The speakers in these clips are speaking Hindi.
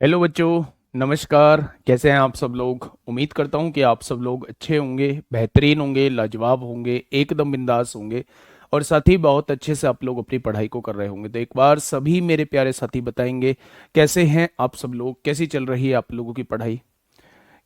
हेलो बच्चों, नमस्कार। कैसे हैं आप सब लोग? उम्मीद करता हूं कि आप सब लोग अच्छे होंगे, बेहतरीन होंगे, लाजवाब होंगे, एकदम बिंदास होंगे और साथ ही बहुत अच्छे से आप लोग अपनी पढ़ाई को कर रहे होंगे। तो एक बार सभी मेरे प्यारे साथी बताएंगे कैसे हैं आप सब लोग, कैसी चल रही है आप लोगों की पढ़ाई?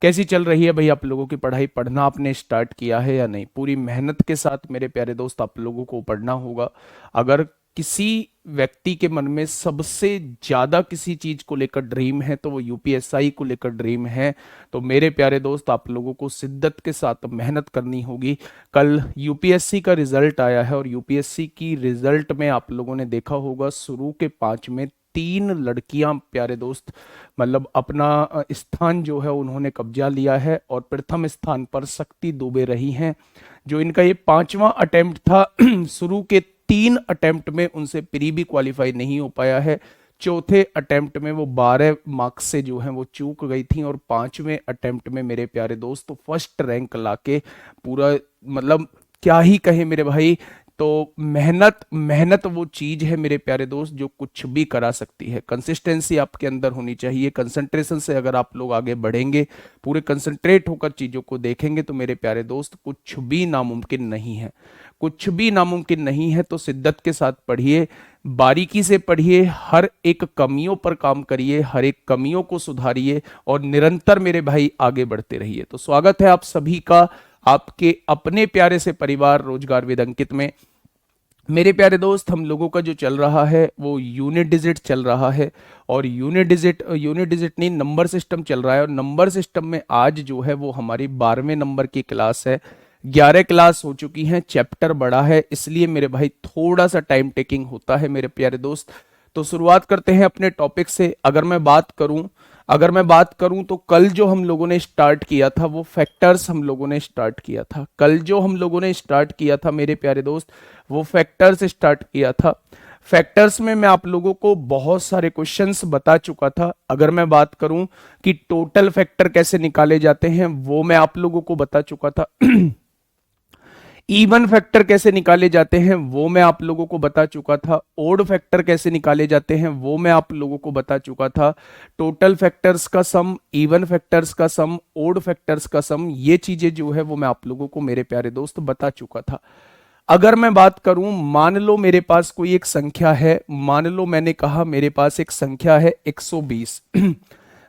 कैसी चल रही है भाई आप लोगों की पढ़ाई? पढ़ना आपने स्टार्ट किया है या नहीं? पूरी मेहनत के साथ मेरे प्यारे दोस्त आप लोगों को पढ़ना होगा। अगर किसी व्यक्ति के मन में सबसे ज्यादा किसी चीज को लेकर ड्रीम है तो वो यूपीएसआई को लेकर ड्रीम है। तो मेरे प्यारे दोस्त आप लोगों को शिद्दत के साथ मेहनत करनी होगी। कल यूपीएससी का रिजल्ट आया है और यूपीएससी की रिजल्ट में आप लोगों ने देखा होगा शुरू के 5 में 3 लड़कियां प्यारे दोस्त मतलब अपना स्थान जो है उन्होंने कब्जा लिया है और प्रथम स्थान पर शक्ति दुबे रही हैं। जो इनका ये 5वां अटेम्प्ट था शुरू के 3 अटेम्प्ट में उनसे प्री भी क्वालिफाई नहीं हो पाया है। चौथे अटेम्प्ट में वो 12 मार्क्स से जो है वो चूक गई थी और 5वें अटेम्प्ट में मेरे प्यारे दोस्त फर्स्ट रैंक लाके पूरा मतलब क्या ही कहे मेरे भाई। तो मेहनत मेहनत वो चीज है मेरे प्यारे दोस्त जो कुछ भी करा सकती है। कंसिस्टेंसी आपके अंदर होनी चाहिए। कंसंट्रेशन से अगर आप लोग आगे बढ़ेंगे, पूरे कंसंट्रेट होकर चीजों को देखेंगे तो मेरे प्यारे दोस्त कुछ भी नामुमकिन नहीं है। कुछ भी नामुमकिन नहीं है। तो शिद्दत के साथ पढ़िए, बारीकी से पढ़िए, हर एक कमियों पर काम करिए, हर एक कमियों को सुधारिए और निरंतर मेरे भाई आगे बढ़ते रहिए। तो स्वागत है आप सभी का आपके अपने प्यारे से परिवार रोजगार विद अंकित में। मेरे प्यारे दोस्त हम लोगों का जो चल रहा है वो यूनिट डिजिट चल रहा है और यूनिट डिजिट नहीं, नंबर सिस्टम चल रहा है। और नंबर सिस्टम में आज जो है वो हमारी 12वें नंबर की क्लास है। 11 क्लास हो चुकी हैं, चैप्टर बड़ा है, इसलिए मेरे भाई थोड़ा सा टाइम टेकिंग होता है मेरे प्यारे दोस्त। तो शुरुआत करते हैं अपने टॉपिक से। अगर मैं बात करूं तो कल जो हम लोगों ने स्टार्ट किया था वो फैक्टर्स हम लोगों ने स्टार्ट किया था। कल जो हम लोगों ने स्टार्ट किया था मेरे प्यारे दोस्त वो फैक्टर्स स्टार्ट किया था। फैक्टर्स में मैं आप लोगों को बहुत सारे क्वेश्चंस बता चुका था। अगर मैं बात करूं कि टोटल फैक्टर कैसे निकाले जाते हैं वो मैं आप लोगों को बता चुका था। इवन फैक्टर कैसे निकाले जाते हैं वो मैं आप लोगों को बता चुका था। ओड फैक्टर कैसे निकाले जाते हैं वो मैं आप लोगों को बता चुका था। टोटल फैक्टर्स का सम, इवन फैक्टर्स का सम, ओड फैक्टर्स का सम, ये चीजें जो है वो मैं आप लोगों को मेरे प्यारे दोस्त बता चुका था। अगर मैं बात करूं, मान लो मेरे पास कोई एक संख्या है, मान लो मैंने कहा मेरे पास एक संख्या है 120।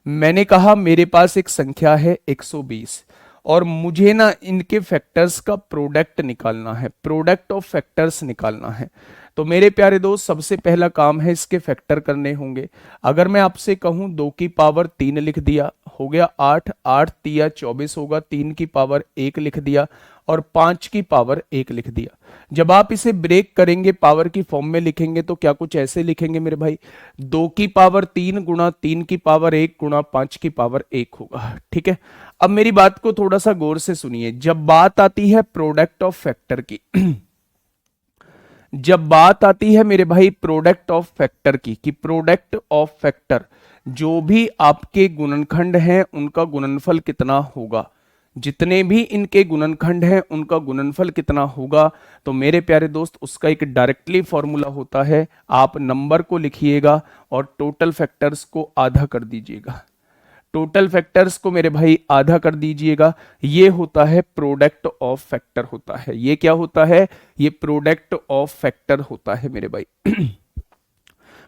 मैंने कहा मेरे पास एक संख्या है 120 और मुझे ना इनके फैक्टर्स का प्रोडक्ट निकालना है, प्रोडक्ट ऑफ फैक्टर्स निकालना है। तो मेरे प्यारे दोस्त सबसे पहला काम है इसके फैक्टर करने होंगे। अगर मैं आपसे कहूं 2 की पावर 3 लिख दिया, हो गया 8, 8 तिया 24 होगा, 3 की पावर 1 लिख दिया और 5 की पावर 1 लिख दिया। जब आप इसे ब्रेक करेंगे पावर की फॉर्म में लिखेंगे तो क्या कुछ ऐसे लिखेंगे मेरे भाई, 2 की पावर 3 गुणा 3 की पावर 1 गुणा 5 की पावर 1 होगा। ठीक है, अब मेरी बात को थोड़ा सा गौर से सुनिए। जब बात आती है प्रोडक्ट ऑफ फैक्टर की जब बात आती है मेरे भाई प्रोडक्ट ऑफ फैक्टर की, कि प्रोडक्ट ऑफ फैक्टर जो भी आपके गुणनखंड हैं उनका गुणनफल कितना होगा, जितने भी इनके गुणनखंड हैं उनका गुणनफल कितना होगा। तो मेरे प्यारे दोस्त उसका एक डायरेक्टली फॉर्मूला होता है। आप नंबर को लिखिएगा और टोटल फैक्टर्स को आधा कर दीजिएगा। टोटल फैक्टर्स को मेरे भाई आधा कर दीजिएगा। ये होता है प्रोडक्ट ऑफ फैक्टर होता है। ये क्या होता है? ये प्रोडक्ट ऑफ फैक्टर होता है मेरे भाई।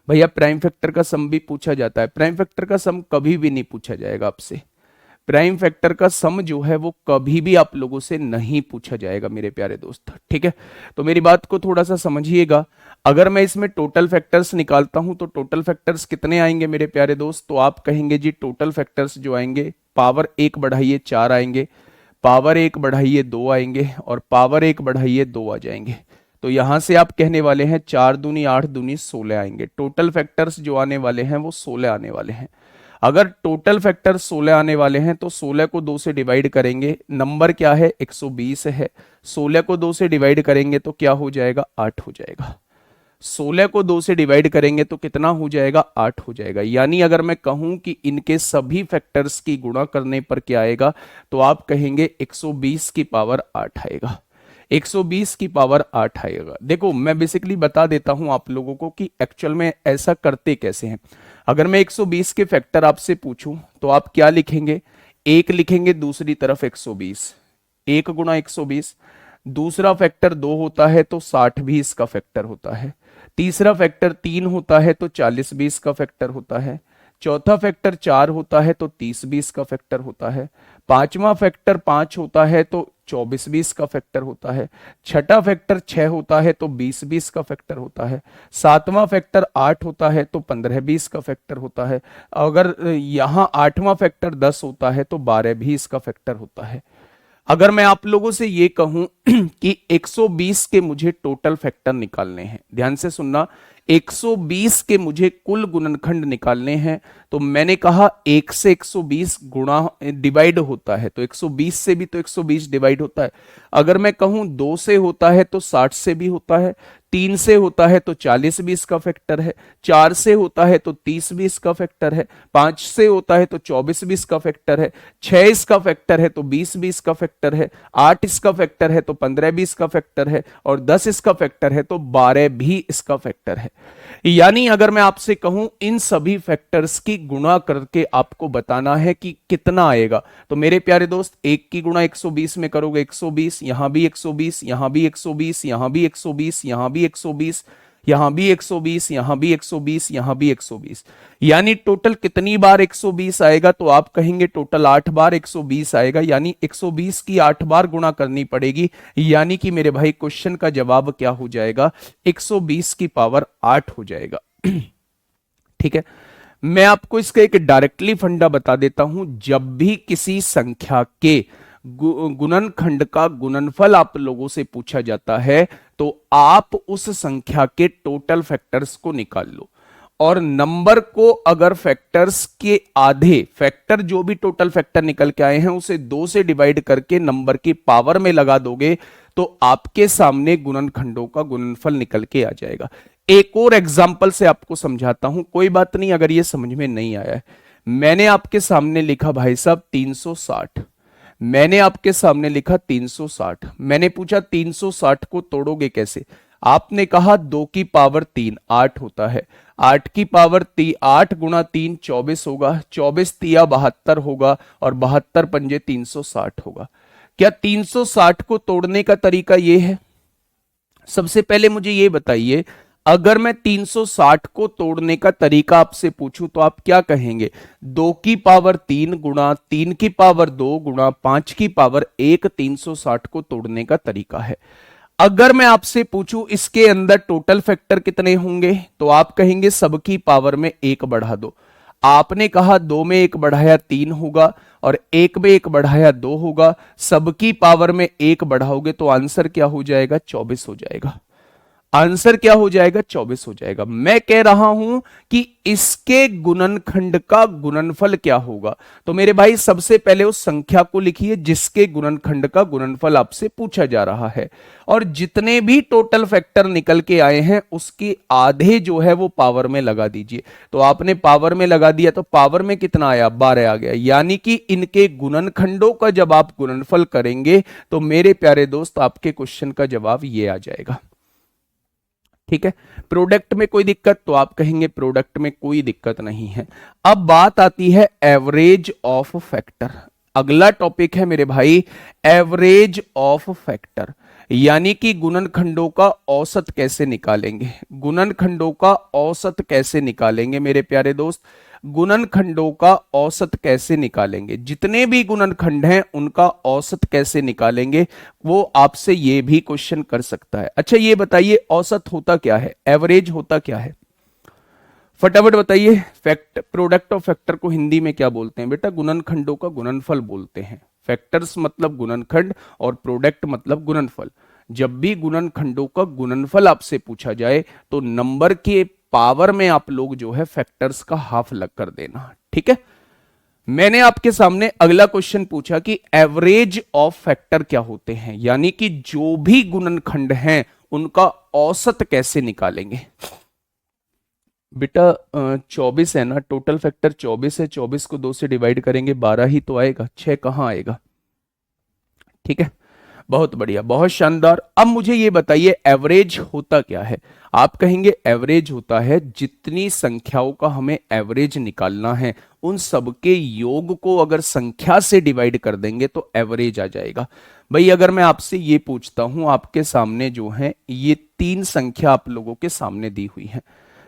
भैया प्राइम फैक्टर का सम भी पूछा जाता है। प्राइम फैक्टर का सम कभी भी नहीं पूछा जाएगा आपसे। प्राइम फैक्टर का सम जो है वो कभी भी आप लोगों से नहीं पूछा जाएगा मेरे प्यारे दोस्त। ठीक है, तो मेरी बात को थोड़ा सा समझिएगा। अगर मैं इसमें टोटल फैक्टर्स निकालता हूं तो टोटल फैक्टर्स कितने आएंगे मेरे प्यारे दोस्त? तो आप कहेंगे जी टोटल फैक्टर्स जो आएंगे, पावर 1 बढ़ाइए 4 आएंगे, पावर 1 बढ़ाइए 2 आएंगे और पावर 1 बढ़ाइए 2 आ जाएंगे। तो यहां से आप कहने वाले हैं 4 दूनी 8 दूनी 16 आएंगे। टोटल फैक्टर्स जो आने वाले हैं वो 16 आने वाले हैं। अगर टोटल फैक्टर 16 आने वाले हैं तो 16 को 2 से डिवाइड करेंगे, नंबर क्या है 120 है, 16 को 2 से डिवाइड करेंगे तो क्या हो जाएगा 8 हो जाएगा। 16 को 2 से डिवाइड करेंगे तो कितना हो जाएगा 8 हो जाएगा। यानी अगर मैं कहूं कि इनके सभी फैक्टर्स की गुणा करने पर क्या आएगा तो आप कहेंगे 120 की पावर 8 आएगा। 120 की पावर 8 आएगा। देखो मैं बेसिकली बता देता हूं आप लोगों को कि एक्चुअल में ऐसा करते कैसे हैं। अगर मैं 120 के फैक्टर आपसे पूछूं तो आप क्या लिखेंगे, एक लिखेंगे दूसरी तरफ 120, एक गुणा 120। दूसरा फैक्टर दो होता है तो 60 भी इसका फैक्टर होता है। तीसरा फैक्टर 3 होता है तो 40 भी इसका फैक्टर होता है। चौथा फैक्टर 4 होता है तो 30 भी इसका फैक्टर होता है। पांचवा फैक्टर 5 होता है तो 24 भी इसका फैक्टर होता है। छठा फैक्टर 6 होता है तो 20 भी इसका फैक्टर होता है। सातवां फैक्टर 8 होता है तो 15 भी इसका फैक्टर होता है। अगर यहाँ आठवां फैक्टर 10 होता है तो 12 भी इसका फैक्टर होता है। अगर मैं आप लोगों से ये कहूं कि 120 के मुझे टोटल फैक्टर निकालने हैं, ध्यान से सुनना, 120 के मुझे कुल गुणनखंड निकालने हैं, तो मैंने कहा 1 से 120 गुणा डिवाइड होता है तो 120 से भी तो 120 डिवाइड होता है। अगर मैं कहूं 2 से होता है तो 60 से भी होता है, 3 से होता है तो 40 भी इसका फैक्टर है, 4 से होता है तो 30 भी इसका फैक्टर है, 5 से होता है तो 24 भी इसका फैक्टर है, 6 इसका फैक्टर है तो 20 भी इसका फैक्टर है, 8 इसका फैक्टर है तो 15 भी इसका फैक्टर है, और 10 इसका फैक्टर है तो 12 भी इसका फैक्टर है। यानी अगर मैं आपसे कहूं इन सभी फैक्टर्स की गुणा करके आपको बताना है कि कितना आएगा, तो मेरे प्यारे दोस्त एक की गुणा 120 में करोगे 120, यहां भी 120, यहां भी 120, यहां भी 120, यहां भी 120, यहां भी 120, यहां भी 120, यहां भी 120, यानी टोटल कितनी बार 120 आएगा, तो आप कहेंगे टोटल 8 बार 120 आएगा, यानी 120 की 8 बार गुणा करनी पड़ेगी। यानी कि मेरे भाई क्वेश्चन का जवाब क्या हो जाएगा, 120 की पावर 8 हो जाएगा। ठीक है, मैं आपको इसका एक डायरेक्टली फंडा बता देता हूं। जब भी किसी संख्या के गुणनखंड का गुणनफल आप लोगों से पूछा जाता है तो आप उस संख्या के टोटल फैक्टर्स को निकाल लो, और नंबर को अगर फैक्टर्स के आधे, फैक्टर जो भी टोटल फैक्टर निकल के आए हैं उसे 2 से डिवाइड करके नंबर की पावर में लगा दोगे तो आपके सामने गुणनखंडों का गुणनफल निकल के आ जाएगा। एक और एग्जाम्पल से आपको समझाता हूं, कोई बात नहीं अगर ये समझ में नहीं आया है। मैंने आपके सामने लिखा भाई साहब 360, मैंने आपके सामने लिखा 360, मैंने पूछा 360 को तोड़ोगे कैसे, आपने कहा 2 की पावर 3 8 होता है, 8 की पावर 8 गुणा 3 24 होगा, 24 तिया 72 होगा, और 72 पंजे 360 होगा। क्या 360 को तोड़ने का तरीका यह है? सबसे पहले मुझे यह बताइए, अगर मैं 360 को तोड़ने का तरीका आपसे पूछूं तो आप क्या कहेंगे? 2 की पावर 3 गुणा 3 की पावर 2 गुणा 5 की पावर 1 360 को तोड़ने का तरीका है। अगर मैं आपसे पूछूं इसके अंदर टोटल फैक्टर कितने होंगे, तो आप कहेंगे सबकी पावर में 1 बढ़ा दो। आपने कहा 2 में 1 बढ़ाया 3 होगा, और 1 में 1 बढ़ाया 2 होगा, सबकी पावर में 1 बढ़ाओगे तो आंसर क्या हो जाएगा? 24 हो जाएगा। आंसर क्या हो जाएगा? 24 हो जाएगा। मैं कह रहा हूं कि इसके गुणनखंड का गुणनफल क्या होगा, तो मेरे भाई सबसे पहले उस संख्या को लिखिए जिसके गुणनखंड का गुणनफल आपसे पूछा जा रहा है, और जितने भी टोटल फैक्टर निकल के आए हैं उसके आधे जो है वो पावर में लगा दीजिए। तो आपने पावर में लगा दिया तो पावर में कितना आया? 12 आ गया। यानी कि इनके गुणनखंडों का जब आप गुणनफल करेंगे तो मेरे प्यारे दोस्त आपके क्वेश्चन का जवाब ये आ जाएगा। ठीक है, प्रोडक्ट में कोई दिक्कत, तो आप कहेंगे प्रोडक्ट में कोई दिक्कत नहीं है। अब बात आती है एवरेज ऑफ फैक्टर। अगला टॉपिक है मेरे भाई एवरेज ऑफ फैक्टर, यानी कि गुणनखंडों का औसत कैसे निकालेंगे। गुणनखंडों का औसत कैसे निकालेंगे मेरे प्यारे दोस्त? गुणनखंडों का औसत कैसे निकालेंगे? जितने भी गुणनखंड हैं उनका औसत कैसे निकालेंगे, वो आपसे ये भी क्वेश्चन कर सकता है। अच्छा ये बताइए औसत होता क्या है, एवरेज होता क्या है? फटाफट बताइए। फैक्ट प्रोडक्ट ऑफ फैक्टर को हिंदी में क्या बोलते हैं बेटा? गुणनखंडों का गुणनफल बोलते हैं। फैक्टर्स मतलब गुणनखंड और प्रोडक्ट मतलब गुणनफल। जब भी गुणनखंडों का गुणनफल आपसे पूछा जाए तो नंबर के पावर में आप लोग जो है फैक्टर्स का हाफ लग कर देना। ठीक है, मैंने आपके सामने अगला क्वेश्चन पूछा कि एवरेज ऑफ फैक्टर क्या होते हैं, यानी कि जो भी गुणनखंड हैं उनका औसत कैसे निकालेंगे। बेटा 24 है ना, टोटल फैक्टर 24 है, 24 को 2 से डिवाइड करेंगे 12 ही तो आएगा, 6 कहां आएगा। ठीक है, बहुत बढ़िया, बहुत शानदार। अब मुझे ये बताइए एवरेज होता क्या है। आप कहेंगे एवरेज होता है जितनी संख्याओं का हमें एवरेज निकालना है उन सबके योग को अगर संख्या से डिवाइड कर देंगे तो एवरेज आ जाएगा। भाई अगर मैं आपसे ये पूछता हूं, आपके सामने जो है ये तीन संख्या आप लोगों के सामने दी हुई है,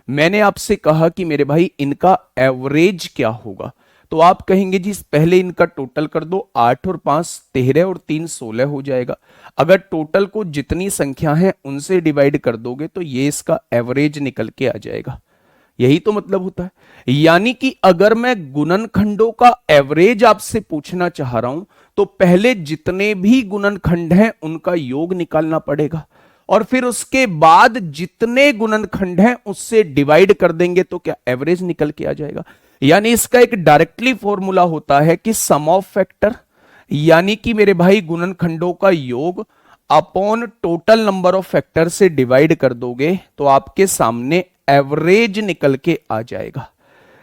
मैंने आपसे कहा कि मेरे भाई इनका एवरेज क्या होगा, तो आप कहेंगे जी पहले इनका टोटल कर दो, 8 और 5 13 और 3 16 हो जाएगा। अगर टोटल को जितनी संख्या है उनसे डिवाइड कर दोगे तो ये इसका एवरेज निकल के आ जाएगा। यही तो मतलब होता है। यानी कि अगर मैं गुणनखंडों का एवरेज आपसे पूछना चाह रहा हूं तो पहले जितने भी गुणनखंड हैं उनका योग निकालना पड़ेगा और फिर उसके बाद जितने गुणनखंड हैं उससे डिवाइड कर देंगे तो क्या एवरेज निकल के आ जाएगा। यानी इसका एक डायरेक्टली फॉर्मूला होता है कि सम ऑफ फैक्टर, यानी कि मेरे भाई गुणनखंडों का योग upon total number of factor से डिवाइड कर दोगे तो आपके सामने एवरेज निकल के आ जाएगा।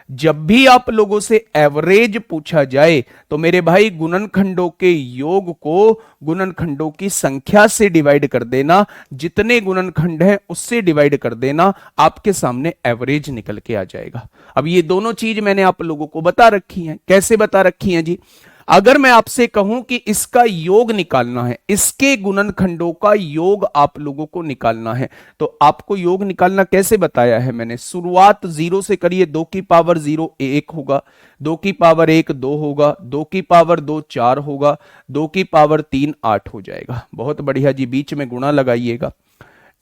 जब भी आप लोगों से एवरेज पूछा जाए तो मेरे भाई गुणनखंडों के योग को गुणनखंडों की संख्या से डिवाइड कर देना, जितने गुणनखंड हैं उससे डिवाइड कर देना, आपके सामने एवरेज निकल के आ जाएगा। अब ये दोनों चीज मैंने आप लोगों को बता रखी हैं। कैसे बता रखी हैं जी? अगर मैं आपसे कहूं कि इसका योग निकालना है, इसके गुणनखंडों का योग आप लोगों को निकालना है, तो आपको योग निकालना कैसे बताया है मैंने? शुरुआत जीरो से करिए, 2 की पावर 0 1 होगा, 2 की पावर 1 2 होगा, 2 की पावर 2 4 होगा, 2 की पावर 3 8 हो जाएगा। बहुत बढ़िया जी, बीच में गुणा लगाइएगा।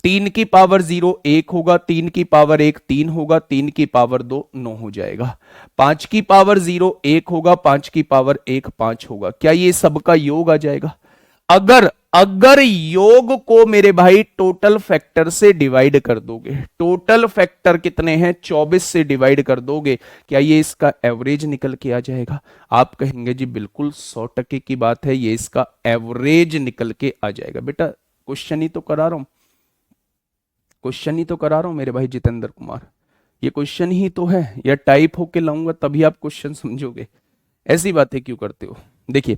3 की पावर 0 1 होगा, 3 की पावर 1 3 होगा, 3 की पावर 2 9 हो जाएगा। 5 की पावर 0 1 होगा, 5 की पावर 1 5 होगा। क्या ये सबका योग आ जाएगा? अगर अगर योग को मेरे भाई टोटल फैक्टर से डिवाइड कर दोगे, टोटल फैक्टर कितने हैं 24 से डिवाइड कर दोगे, क्या ये इसका एवरेज निकल के आ जाएगा? आप कहेंगे जी बिल्कुल 100% की बात है, ये इसका एवरेज निकल के आ जाएगा। बेटा क्वेश्चन ही तो करा रहा हूं, क्वेश्चन ही तो करा रहा हूं मेरे भाई जितेंद्र कुमार, ये क्वेश्चन ही तो है। या टाइप होके लाऊंगा तभी आप क्वेश्चन समझोगे, ऐसी बातें क्यों करते हो? देखिए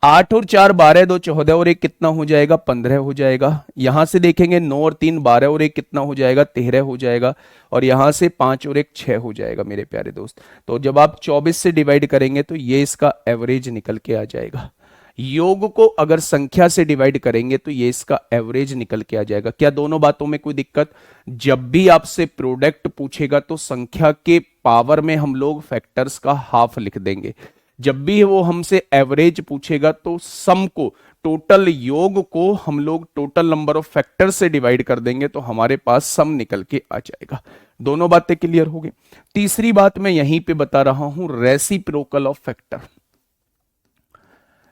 8 और 4 12, 2 14 और 1 कितना हो जाएगा? 15 हो जाएगा। यहां से देखेंगे 9 और 3 12 और 1 कितना हो जाएगा? 13 हो जाएगा। और यहां से 5 और 1 6 हो जाएगा मेरे प्यारे दोस्त। तो जब आप 24 से डिवाइड करेंगे तो ये इसका एवरेज निकल के आ जाएगा। योग को अगर संख्या से डिवाइड करेंगे तो ये इसका एवरेज निकल के आ जाएगा। क्या दोनों बातों में कोई दिक्कत? जब भी आपसे प्रोडक्ट पूछेगा तो संख्या के पावर में हम लोग फैक्टर्स का हाफ लिख देंगे। जब भी वो हमसे एवरेज पूछेगा तो सम को, टोटल योग को हम लोग टोटल नंबर ऑफ फैक्टर से डिवाइड कर देंगे तो हमारे पास सम निकल के आ जाएगा। दोनों बातें क्लियर हो गई। तीसरी बात मैं यहीं पे बता रहा हूं, reciprocal of factor.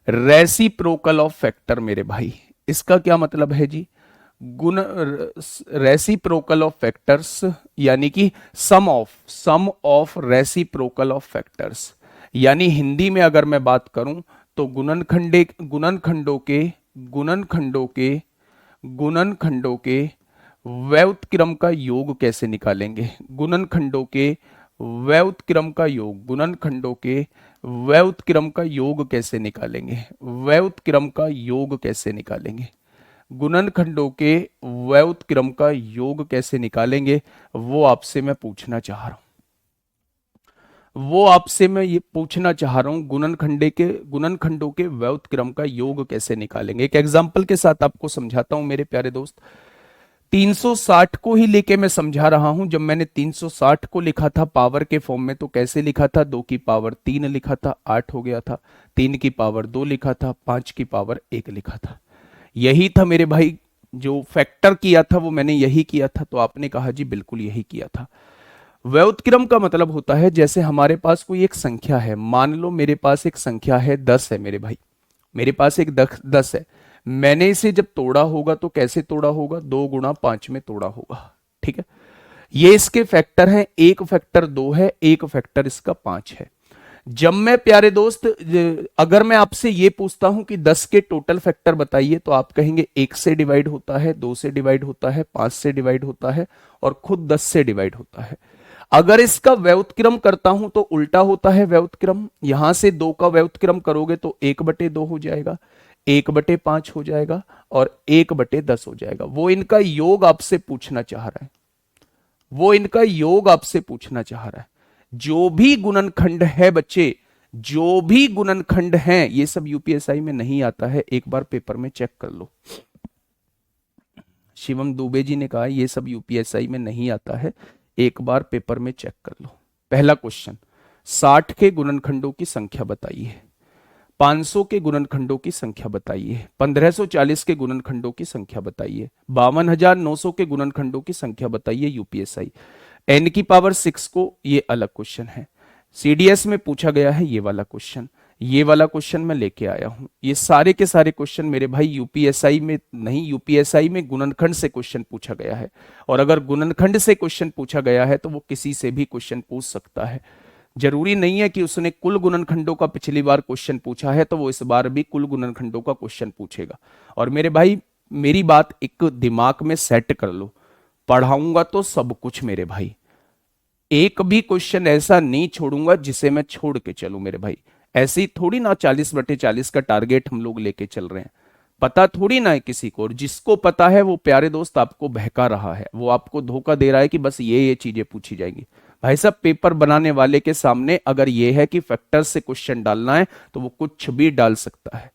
Reciprocal of factor मेरे भाई, इसका क्या मतलब है जी? गुण रेसिप्रोकल ऑफ फैक्टर्स यानी कि सम ऑफ रेसिप्रोकल ऑफ फैक्टर्स, यानी हिंदी में अगर मैं बात करूं तो गुणनखंडों के व्युत्क्रम का योग कैसे निकालेंगे? गुणनखंडों के व्युत्क्रम का योग, गुणनखंडों के व्युत्क्रम का योग कैसे निकालेंगे? व्युत्क्रम का योग कैसे निकालेंगे? गुणनखंडों के व्युत्क्रम का योग कैसे निकालेंगे वो आपसे मैं पूछना चाह रहा हूं। वो आपसे मैं ये पूछना चाह रहा हूं, गुणनखंडों के व्युत्क्रम का योग कैसे निकालेंगे? एक एग्जांपल के साथ आपको समझाता हूं मेरे प्यारे दोस्त। 360 को ही लेके मैं समझा रहा हूं। जब मैंने 360 को लिखा था पावर के फॉर्म में तो कैसे लिखा था? 2 की पावर 3 लिखा था, 8 हो गया था। 3 की पावर 2 लिखा था, 5 की पावर 1 लिखा था। यही था मेरे भाई, जो फैक्टर किया था वो मैंने यही किया था। तो आपने कहा जी बिल्कुल यही किया था। व्युत्क्रम का मतलब होता है जैसे हमारे पास कोई एक संख्या है, मान लो मेरे पास एक संख्या है 10 है मेरे भाई, मेरे पास एक 10 है। मैंने इसे जब तोड़ा होगा तो कैसे तोड़ा होगा? 2 गुणा 5 में तोड़ा होगा। ठीक है, ये इसके फैक्टर हैं, एक फैक्टर 2 है, एक फैक्टर इसका 5 है। जब मैं प्यारे दोस्त अगर मैं आपसे ये पूछता हूं कि 10 के टोटल फैक्टर बताइए तो आप कहेंगे 1 से डिवाइड होता है, 2 से डिवाइड होता है, 5 से डिवाइड होता है और खुद 10 से डिवाइड होता है। अगर इसका व्युत्क्रम करता हूं तो उल्टा होता है व्युत्क्रम। यहां से 2 का व्युत्क्रम करोगे तो 1/2 हो जाएगा। 1/5 हो जाएगा और 1/10 हो जाएगा। वो इनका योग आपसे पूछना चाह रहा है, वो इनका योग आपसे पूछना चाह रहा है। जो भी गुणनखंड है बच्चे, जो भी गुणनखंड हैं, ये सब यूपीएसआई में नहीं आता है, एक बार पेपर में चेक कर लो। शिवम दुबे जी ने कहा ये सब यूपीएसआई में नहीं आता है, एक बार पेपर में चेक कर लो। पहला क्वेश्चन, 60 के गुणनखंडों की संख्या बताइए, 500 के गुणनखंडों की संख्या बताइए, 1540 के गुणनखंडों की संख्या बताइए, 52,900 के गुणनखंडों की संख्या बताइए यूपीएसआई। n की पावर 6 को, ये अलग क्वेश्चन है, सीडीएस में पूछा गया है ये वाला क्वेश्चन, ये वाला क्वेश्चन मैं लेके आया हूं। ये सारे के सारे क्वेश्चन मेरे भाई यूपीएसआई में नहीं, यूपीएसआई में गुणनखंड से क्वेश्चन पूछा गया है, और अगर गुणनखंड से क्वेश्चन पूछा गया है तो वो किसी से भी क्वेश्चन पूछ सकता है। जरूरी नहीं है कि उसने कुल गुणनखंडों का पिछली बार क्वेश्चन पूछा है तो वो इस बार भी कुल गुणनखंडों का क्वेश्चन पूछेगा। और मेरे भाई मेरी बात एक दिमाग में सेट कर लो, पढ़ाऊंगा तो सब कुछ मेरे भाई, एक भी क्वेश्चन ऐसा नहीं छोड़ूंगा जिसे मैं छोड़ के चलूं मेरे भाई। ऐसी थोड़ी ना 40/40 का टारगेट हम लोग लेके चल रहे हैं, पता थोड़ी ना है किसी को, और जिसको पता है वो प्यारे दोस्त आपको बहका रहा है, वो आपको धोखा दे रहा है कि बस ये चीजें पूछी जाएंगी। भाई साहब पेपर बनाने वाले के सामने अगर ये है कि फैक्टर से क्वेश्चन डालना है तो वो कुछ भी डाल सकता है।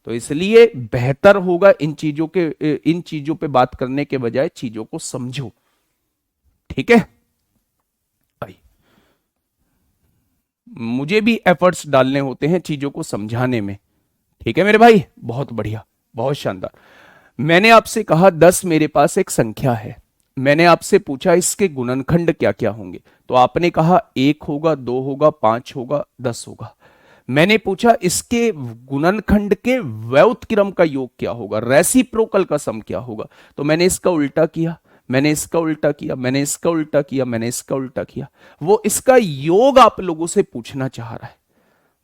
तो इसलिए बेहतर होगा इन चीजों पे बात करने के बजाय चीजों को समझो, ठीक है भाई। मुझे भी एफर्ट्स डालने होते हैं चीजों को समझाने में, ठीक है मेरे भाई, बहुत बढ़िया, बहुत शानदार। मैंने आपसे कहा 10 मेरे पास एक संख्या है, मैंने आपसे पूछा इसके गुणनखंड क्या क्या होंगे, तो आपने कहा 1 होगा, 2 होगा, 5 होगा, 10 होगा। मैंने पूछा इसके गुणनखंड के व्युत्क्रम का योग क्या होगा, रेसिप्रोकल का सम क्या होगा, तो मैंने इसका उल्टा किया, मैंने इसका उल्टा किया, मैंने इसका उल्टा किया, मैंने इसका उल्टा किया। वो इसका योग आप लोगों से पूछना चाह रहा है,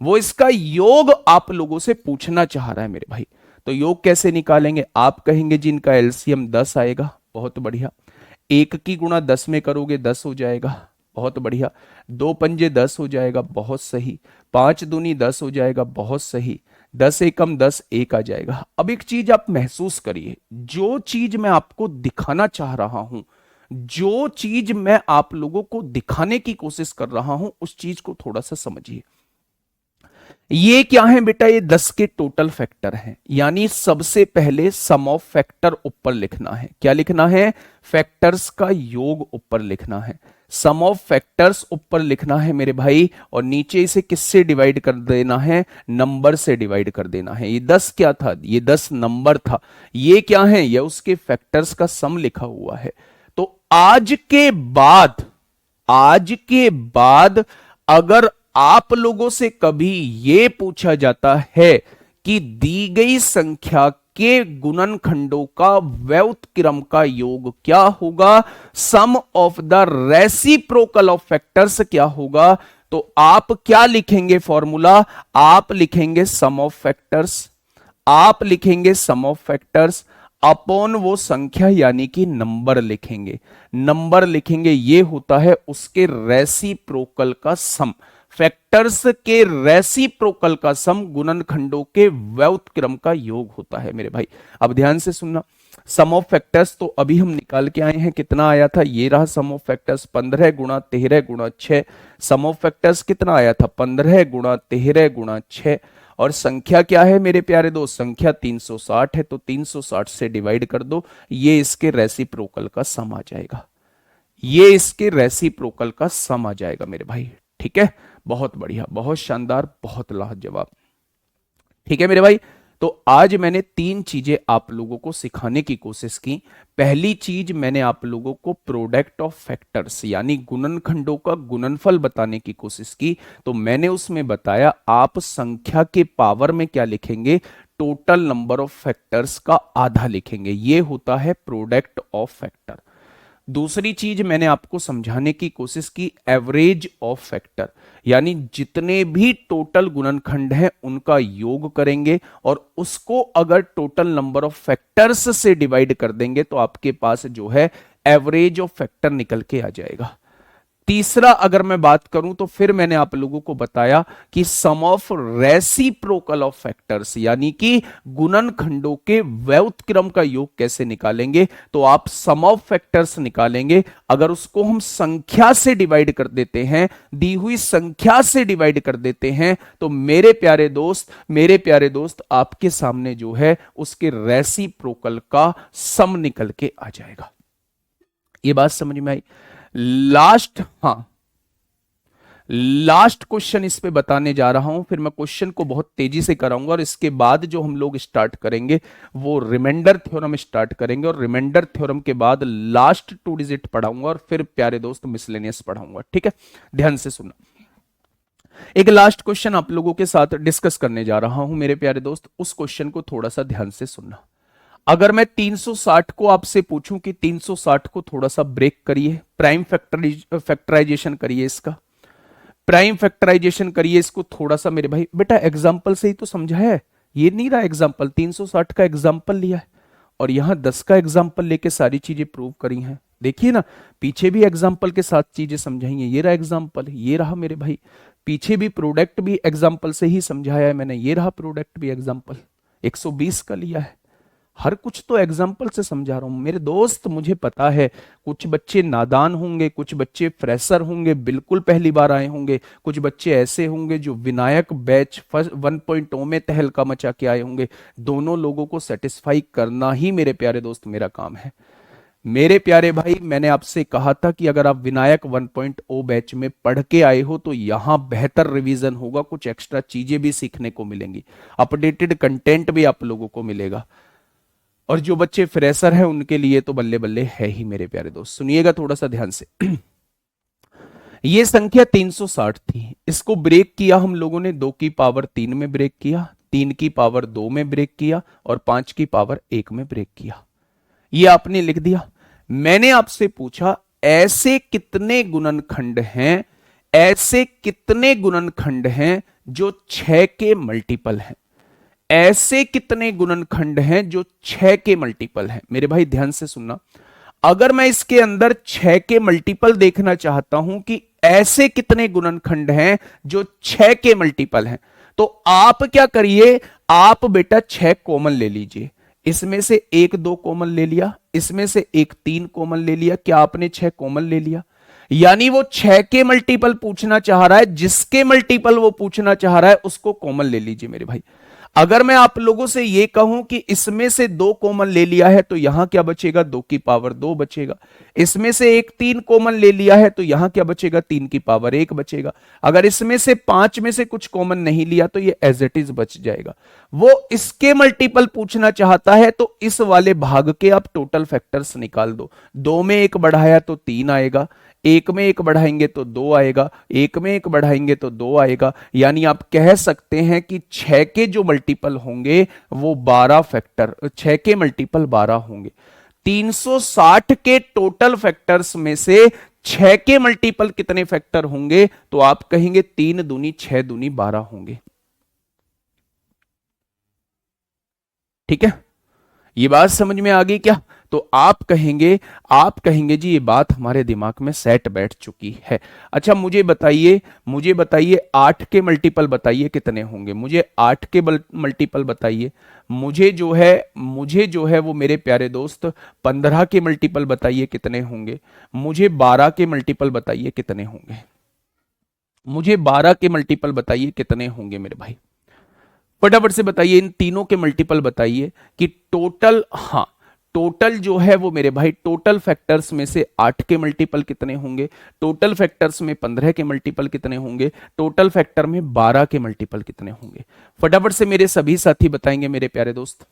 वो इसका योग आप लोगों से पूछना चाह रहा है मेरे भाई। तो योग कैसे निकालेंगे, आप कहेंगे जी इनका एलसीएम 10 आएगा, बहुत बढ़िया। 1 की गुणा 10 में करोगे 10 हो जाएगा, बहुत बढ़िया। 2 पंजे 10 हो जाएगा, बहुत सही। 5 दूनी 10 हो जाएगा, बहुत सही। 10 एकम 10, 1 आ जाएगा। अब एक चीज आप महसूस करिए, जो चीज मैं आपको दिखाना चाह रहा हूं, जो चीज मैं आप लोगों को दिखाने की कोशिश कर रहा हूं, उस चीज को थोड़ा सा समझिए। ये क्या है बेटा, ये 10 के टोटल फैक्टर हैं, यानी सबसे पहले सम ऑफ फैक्टर ऊपर लिखना है। क्या लिखना है, फैक्टर्स का योग ऊपर लिखना है, सम ऑफ फैक्टर्स ऊपर लिखना है मेरे भाई, और नीचे इसे किससे डिवाइड कर देना है, नंबर से डिवाइड कर देना है। ये 10 क्या था, ये 10 नंबर था, ये क्या है, ये उसके फैक्टर्स का सम लिखा हुआ है। तो आज के बाद अगर आप लोगों से कभी यह पूछा जाता है कि दी गई संख्या के गुणनखंडों का व्युत्क्रम का योग क्या होगा, sum of the reciprocal of factors क्या होगा, तो आप क्या लिखेंगे फॉर्मूला, आप लिखेंगे सम ऑफ फैक्टर्स, आप लिखेंगे सम ऑफ फैक्टर्स अपॉन वो संख्या यानी कि नंबर लिखेंगे, नंबर लिखेंगे, ये होता है उसके रेसिप्रोकल का सम। फैक्टर्स के रेसिप्रोकल का सम गुणनखंडों के व्युत्क्रम का योग होता है मेरे भाई। अब ध्यान से सुनना, सम ऑफ फैक्टर्स तो अभी हम निकाल के आए हैं, कितना आया था, ये रहा सम ऑफ फैक्टर्स, 15 गुणा 13 गुणा 6। सम ऑफ फैक्टर्स कितना आया था, 15 गुणा 13 गुणा 6। और संख्या क्या है मेरे प्यारे दोस्त, संख्या 360 है, तो 360 से डिवाइड कर दो, ये इसके रेसिप्रोकल का सम आ जाएगा, ये इसके रेसिप्रोकल का सम आ जाएगा मेरे भाई, ठीक है। बहुत बढ़िया, बहुत शानदार, बहुत लाजवाब, ठीक है मेरे भाई। तो आज मैंने 3 चीजें आप लोगों को सिखाने की कोशिश की। पहली चीज मैंने आप लोगों को प्रोडक्ट ऑफ फैक्टर्स यानी गुणनखंडों का गुणनफल बताने की कोशिश की। तो मैंने उसमें बताया आप संख्या के पावर में क्या लिखेंगे, टोटल नंबर ऑफ फैक्टर्स का आधा लिखेंगे, ये होता है प्रोडक्ट ऑफ फैक्टर। दूसरी चीज मैंने आपको समझाने की कोशिश की, एवरेज ऑफ फैक्टर, यानी जितने भी टोटल गुणनखंड हैं उनका योग करेंगे और उसको अगर टोटल नंबर ऑफ फैक्टर्स से डिवाइड कर देंगे तो आपके पास जो है एवरेज ऑफ फैक्टर निकल के आ जाएगा। तीसरा अगर मैं बात करूं तो फिर मैंने आप लोगों को बताया कि सम ऑफ रेसिप्रोकल ऑफ फैक्टर्स, यानी कि गुणनखंडों के व्युत्क्रम का योग कैसे निकालेंगे। तो आप सम ऑफ फैक्टर्स निकालेंगे, अगर उसको हम संख्या से डिवाइड कर देते हैं, दी हुई संख्या से डिवाइड कर देते हैं, तो मेरे प्यारे दोस्त, मेरे प्यारे दोस्त, आपके सामने जो है उसके रेसिप्रोकल का सम निकल के आ जाएगा। ये बात समझ में आई। लास्ट, हाँ, लास्ट क्वेश्चन इस पे बताने जा रहा हूं, फिर मैं क्वेश्चन को बहुत तेजी से कराऊंगा और इसके बाद जो हम लोग स्टार्ट करेंगे वो रिमाइंडर थ्योरम स्टार्ट करेंगे, और रिमाइंडर थ्योरम के बाद लास्ट 2 डिजिट पढ़ाऊंगा और फिर प्यारे दोस्त मिसलेनियस पढ़ाऊंगा। ठीक है, ध्यान से सुनना। एक लास्ट क्वेश्चन आप लोगों के साथ डिस्कस करने जा रहा हूं मेरे प्यारे दोस्त, उस क्वेश्चन को थोड़ा सा ध्यान से सुनना। अगर मैं 360 को आपसे पूछूं कि 360 को थोड़ा सा ब्रेक करिए, प्राइम फैक्टराइजेशन करिए, इसका प्राइम फैक्टराइजेशन करिए इसको थोड़ा सा मेरे भाई। बेटा एग्जाम्पल से ही तो समझाया है, ये नहीं रहा एग्जाम्पल, 360 का एग्जाम्पल लिया है और यहां 10 का एग्जाम्पल लेके सारी चीजें प्रूव करी हैं। देखिए ना, पीछे भी एग्जाम्पल के साथ चीजें समझाई हैं, ये रहा एग्जाम्पल, ये रहा मेरे भाई। पीछे भी प्रोडक्ट भी एग्जाम्पल से ही समझाया है मैंने, ये रहा प्रोडक्ट भी एग्जाम्पल 120 का लिया है। हर कुछ तो एग्जाम्पल से समझा रहा हूं मेरे दोस्त। मुझे पता है कुछ बच्चे नादान होंगे, कुछ बच्चे फ्रेशर होंगे, बिल्कुल पहली बार आए होंगे, कुछ बच्चे ऐसे होंगे जो विनायक बैच 1.0 में तहलका मचा के आए होंगे। दोनों लोगों को सेटिस्फाई करना ही मेरे प्यारे दोस्त मेरा काम है। मेरे प्यारे भाई, मैंने आपसे कहा था कि अगर आप विनायक 1.0 बैच में पढ़ के आए हो तो यहां बेहतर रिवीजन होगा, कुछ एक्स्ट्रा चीजें भी सीखने को मिलेंगी, अपडेटेड कंटेंट भी आप लोगों को मिलेगा। और जो बच्चे फ्रेशर हैं उनके लिए तो बल्ले बल्ले है ही मेरे प्यारे दोस्त। सुनिएगा थोड़ा सा ध्यान से। ये संख्या 360 थी, इसको ब्रेक किया हम लोगों ने 2 की पावर 3 में ब्रेक किया, 3 की पावर 2 में ब्रेक किया और 5 की पावर 1 में ब्रेक किया। ये आपने लिख दिया। मैंने आपसे पूछा ऐसे कितने गुणनखंड हैं, ऐसे कितने गुणनखंड हैं जो 6 के मल्टीपल हैं, ऐसे कितने गुणनखंड हैं जो 6 के मल्टीपल हैं। मेरे भाई ध्यान से सुनना, अगर मैं इसके अंदर 6 के मल्टीपल देखना चाहता हूं कि ऐसे कितने गुणनखंड हैं जो 6 के मल्टीपल हैं, तो आप क्या करिए, आप बेटा 6 कॉमन ले लीजिए। इसमें से 1 2 कॉमन ले लिया, इसमें से 1 3 कॉमन ले लिया। क्या आपने 6 कॉमन ले लिया? यानी वो 6 के मल्टीपल पूछना चाह रहा है, जिसके मल्टीपल वो पूछना चाह रहा है उसको कॉमन ले लीजिए मेरे भाई। अगर मैं आप लोगों से यह कहूं कि इसमें से 2 कॉमन ले लिया है तो यहां क्या बचेगा, 2 की पावर 2 बचेगा। इसमें से 1 3 कॉमन ले लिया है तो यहां क्या बचेगा, 3 की पावर 1 बचेगा। अगर इसमें से 5 में से कुछ कॉमन नहीं लिया तो ये एज इट इज बच जाएगा। वो इसके मल्टीपल पूछना चाहता है तो इस वाले भाग के आप टोटल फैक्टर्स निकाल दो। 2 में 1 बढ़ाया तो 3 आएगा, 1 में 1 बढ़ाएंगे तो 2 आएगा, 1 में 1 बढ़ाएंगे तो 2 आएगा। यानी आप कह सकते हैं कि 6 के जो मल्टीपल होंगे वो 12 फैक्टर, 6 के मल्टीपल 12 होंगे। 360 के टोटल फैक्टर्स में से 6 के मल्टीपल कितने फैक्टर होंगे, तो आप कहेंगे 3 दूनी 6 दूनी 12 होंगे। ठीक है, ये बात समझ में आ गई क्या? तो आप कहेंगे जी ये बात हमारे दिमाग में सेट बैठ चुकी है। अच्छा मुझे बताइए 8 के मल्टीपल बताइए कितने होंगे, मुझे 8 के मल्टीपल बताइए। मुझे जो है वो मेरे प्यारे दोस्त 15 के मल्टीपल बताइए कितने होंगे। मुझे 12 के मल्टीपल बताइए कितने होंगे। मुझे 12 के मल्टीपल बताइए कितने होंगे मेरे भाई, फटाफट से बताइए। इन तीनों के मल्टीपल बताइए कि टोटल, हाँ टोटल जो है वो मेरे भाई, टोटल फैक्टर्स में से 8 के मल्टीपल कितने होंगे, टोटल फैक्टर्स में 15 के मल्टीपल कितने होंगे, टोटल फैक्टर में 12 के मल्टीपल कितने होंगे। फटाफट से मेरे सभी साथी बताएंगे मेरे प्यारे दोस्त।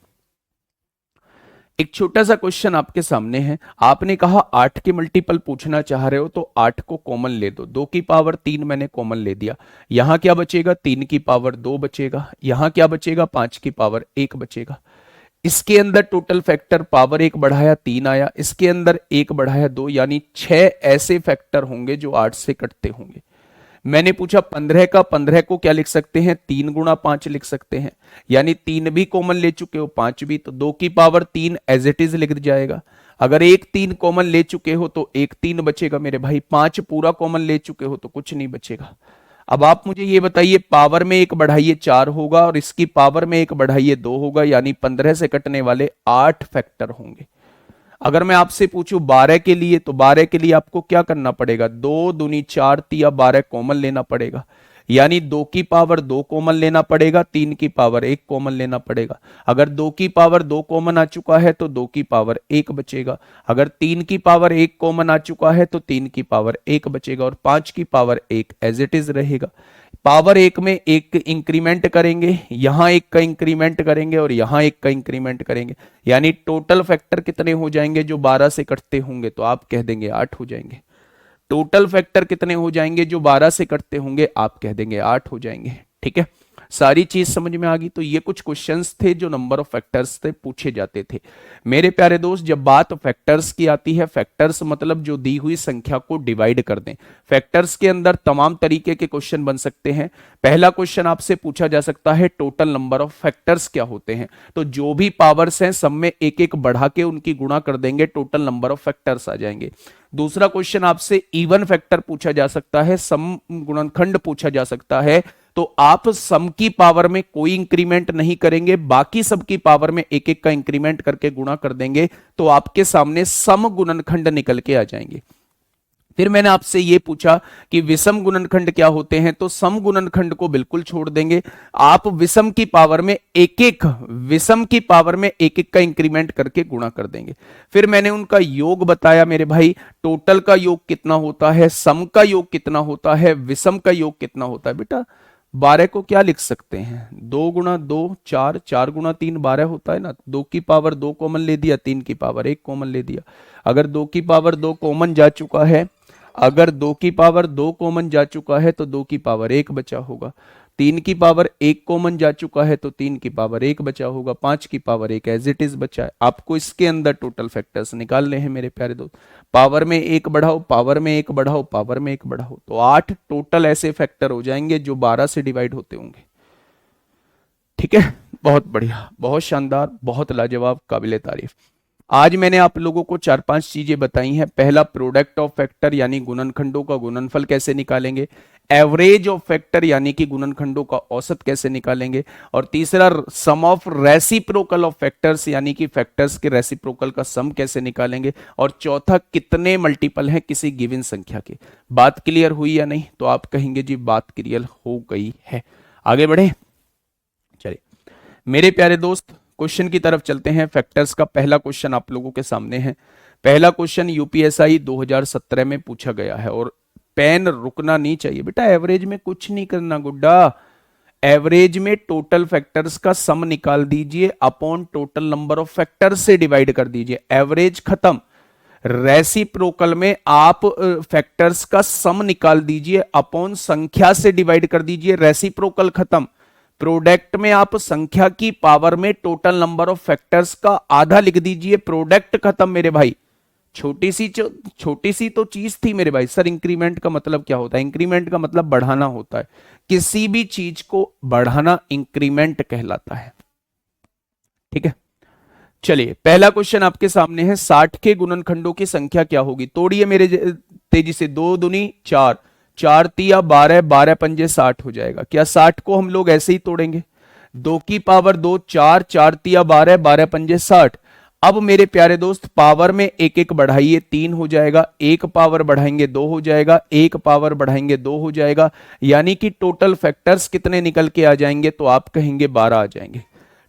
एक छोटा सा क्वेश्चन आपके सामने है, आपने कहा 8 के मल्टीपल पूछना चाह रहे हो तो 8 को कॉमन ले दो। 2 की पावर 3 मैंने कॉमन ले दिया, यहां क्या बचेगा, 3 की पावर 2 बचेगा। यहां क्या बचेगा, 5 की पावर 1 बचेगा। इसके अंदर टोटल फैक्टर पावर 1 बढ़ाया 3 आया, इसके अंदर 1 बढ़ाया 2, यानी 6 ऐसे फैक्टर होंगे जो 8 से कटते होंगे। मैंने पूछा 15 का, 15 को क्या लिख सकते हैं, 3 गुणा 5 लिख सकते हैं, यानी 3 भी कॉमन ले चुके हो 5 भी, तो 2 की पावर 3 एज इट इज लिख जाएगा। अगर एक 3 कॉमन ले चुके हो तो एक 3 बचेगा मेरे भाई, 5 पूरा कॉमन ले चुके हो तो कुछ नहीं बचेगा। अब आप मुझे ये बताइए, पावर में एक बढ़ाइए 4 होगा और इसकी पावर में एक बढ़ाइए 2 होगा, यानी 15 से कटने वाले 8 फैक्टर होंगे। अगर मैं आपसे पूछूं 12 के लिए, तो 12 के लिए आपको क्या करना पड़ेगा, 2 दूनी 4 तिया 12 कॉमन लेना पड़ेगा, यानी 2 की पावर 2 कॉमन लेना पड़ेगा, 3 की पावर 1 कॉमन लेना पड़ेगा। अगर 2 की पावर 2 कॉमन आ चुका है तो 2 की पावर 1 बचेगा, अगर 3 की पावर 1 कॉमन आ चुका है तो 3 की पावर 1 बचेगा, और 5 की पावर 1 एज इट इज रहेगा। पावर 1 में एक इंक्रीमेंट करेंगे, यहां एक का इंक्रीमेंट करेंगे और यहां एक का इंक्रीमेंट करेंगे, यानी टोटल फैक्टर कितने हो जाएंगे जो 12 से कटते होंगे, तो आप कह देंगे 8 हो जाएंगे। टोटल फैक्टर कितने हो जाएंगे जो 12 से कटते होंगे, आप कह देंगे 8 हो जाएंगे। ठीक है, सारी चीज समझ में आ गई। तो ये कुछ क्वेश्चंस थे जो नंबर ऑफ फैक्टर्स से पूछे जाते थे। मेरे प्यारे दोस्त, जब बात फैक्टर्स की आती है, फैक्टर्स मतलब जो दी हुई संख्या को डिवाइड कर दें। फैक्टर्स के अंदर तमाम तरीके के क्वेश्चन बन सकते हैं। पहला क्वेश्चन आपसे पूछा जा सकता है, टोटल नंबर ऑफ फैक्टर्स क्या होते हैं, तो जो भी पावर्स हैं सब में एक एक बढ़ा के उनकी गुणा कर देंगे, टोटल नंबर ऑफ फैक्टर्स आ जाएंगे। दूसरा क्वेश्चन आपसे इवन फैक्टर पूछा जा सकता है, सम गुणनखंड पूछा जा सकता है, तो आप सम की पावर में कोई इंक्रीमेंट नहीं करेंगे, बाकी सबकी पावर में एक एक का इंक्रीमेंट करके गुणा कर देंगे, तो आपके सामने सम गुणनखंड निकल के आ जाएंगे। फिर मैंने आपसे यह पूछा कि विषम गुणनखंड क्या होते हैं, तो सम गुणनखंड को बिल्कुल छोड़ देंगे, आप विषम की पावर में एक एक का इंक्रीमेंट करके गुणा कर देंगे। फिर मैंने उनका योग बताया मेरे भाई, टोटल का योग कितना होता है, सम का योग कितना होता है, विषम का योग कितना होता है। बेटा 12 को क्या लिख सकते हैं, 2 गुणा 2 4, 4 गुणा 3 12 होता है ना। 2 की पावर 2 कॉमन ले दिया, 3 की पावर 1 कॉमन ले दिया। अगर 2 की पावर 2 कॉमन जा चुका है, अगर 2 की पावर 2 कॉमन जा चुका है तो 2 की पावर 1 बचा होगा। 3 की पावर 1 कॉमन जा चुका है तो 3 की पावर 1 बचा होगा। 5 की पावर 1 एज इट इज बचा है। आपको इसके अंदर टोटल फैक्टर्स निकालने हैं मेरे प्यारे दोस्त। पावर में 1 बढ़ाओ, पावर में 1 बढ़ाओ, पावर में 1 बढ़ाओ, तो 8 टोटल ऐसे फैक्टर हो जाएंगे जो 12 से डिवाइड होते होंगे। ठीक है, बहुत बढ़िया, बहुत शानदार, बहुत लाजवाब, काबिले तारीफ। आज मैंने आप लोगों को 4-5 चीजें बताई हैं। पहला, प्रोडक्ट ऑफ फैक्टर यानी गुणनखंडों का गुणनफल कैसे निकालेंगे। एवरेज ऑफ फैक्टर यानी कि गुणनखंडों का औसत कैसे निकालेंगे। और तीसरा, सम ऑफ रेसिप्रोकल ऑफ फैक्टर्स यानी कि फैक्टर्स के रेसिप्रोकल का सम कैसे निकालेंगे। और चौथा, कितने मल्टीपल हैं किसी गिवन संख्या के। बात क्लियर हुई या नहीं, तो आप कहेंगे जी बात क्लियर हो गई है। आगे बढ़े, चलिए मेरे प्यारे दोस्त, क्वेश्चन की तरफ चलते हैं। फैक्टर्स का पहला क्वेश्चन आप लोगों के सामने है। पहला क्वेश्चन यूपीएसआई 2017 में पूछा गया है, और पेन रुकना नहीं चाहिए बेटा, एवरेज में कुछ नहीं करना गुड्डा। एवरेज में टोटल फैक्टर्स का सम निकाल दीजिए, upon total number of factors से डिवाइड कर दीजिए, एवरेज खत्म। रेसिप्रोकल में आप फैक्टर्स का सम निकाल दीजिए, अपॉन संख्या से डिवाइड कर दीजिए, रेसिप्रोकल खत्म। प्रोडक्ट में आप संख्या की पावर में टोटल नंबर ऑफ फैक्टर्स का आधा लिख दीजिए, प्रोडक्ट खत्म मेरे भाई। छोटी सी तो चीज थी मेरे भाई। सर इंक्रीमेंट का मतलब क्या होता है? इंक्रीमेंट का मतलब बढ़ाना होता है। किसी भी चीज को बढ़ाना इंक्रीमेंट कहलाता है। ठीक है, चलिए पहला क्वेश्चन आपके सामने है। 60 के गुणनखंडों की संख्या क्या होगी? तोड़िए मेरे तेजी से। 2 दूनी 4, 4 तिया 12, 12 पंजे 60 हो जाएगा। क्या 60 को हम लोग ऐसे ही तोड़ेंगे? 2 की पावर 2 4, 4 तिया 12, 12 पंजे 60। अब मेरे प्यारे दोस्त, पावर में एक एक बढ़ाइए, 3 हो जाएगा। एक पावर बढ़ाएंगे 2 हो जाएगा, एक पावर बढ़ाएंगे 2 हो जाएगा, यानी कि टोटल फैक्टर्स कितने निकल के आ जाएंगे? तो आप कहेंगे 12 आ जाएंगे।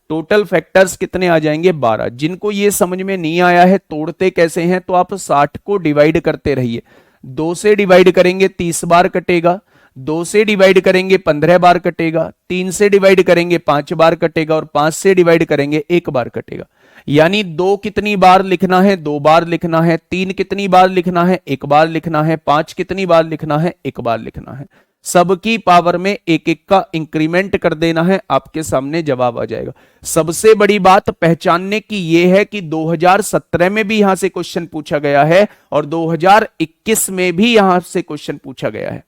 टोटल फैक्टर्स कितने आ जाएंगे? 12। जिनको ये समझ में नहीं आया है तोड़ते कैसे हैं, तो आप 60 को डिवाइड करते रहिए। 2 से डिवाइड करेंगे 30 बार कटेगा, 2 से डिवाइड करेंगे 15 बार कटेगा, 3 से डिवाइड करेंगे 5 बार कटेगा, और 5 से डिवाइड करेंगे 1 बार कटेगा। यानी 2 कितनी बार लिखना है? 2 बार लिखना है। 3 कितनी बार लिखना है? 1 बार लिखना है। 5 कितनी बार लिखना है? 1 बार लिखना है। सबकी पावर में एक एक का इंक्रीमेंट कर देना है, आपके सामने जवाब आ जाएगा। सबसे बड़ी बात पहचानने की यह है कि 2017 में भी यहां से क्वेश्चन पूछा गया है, और 2021 में भी यहां से क्वेश्चन पूछा गया है।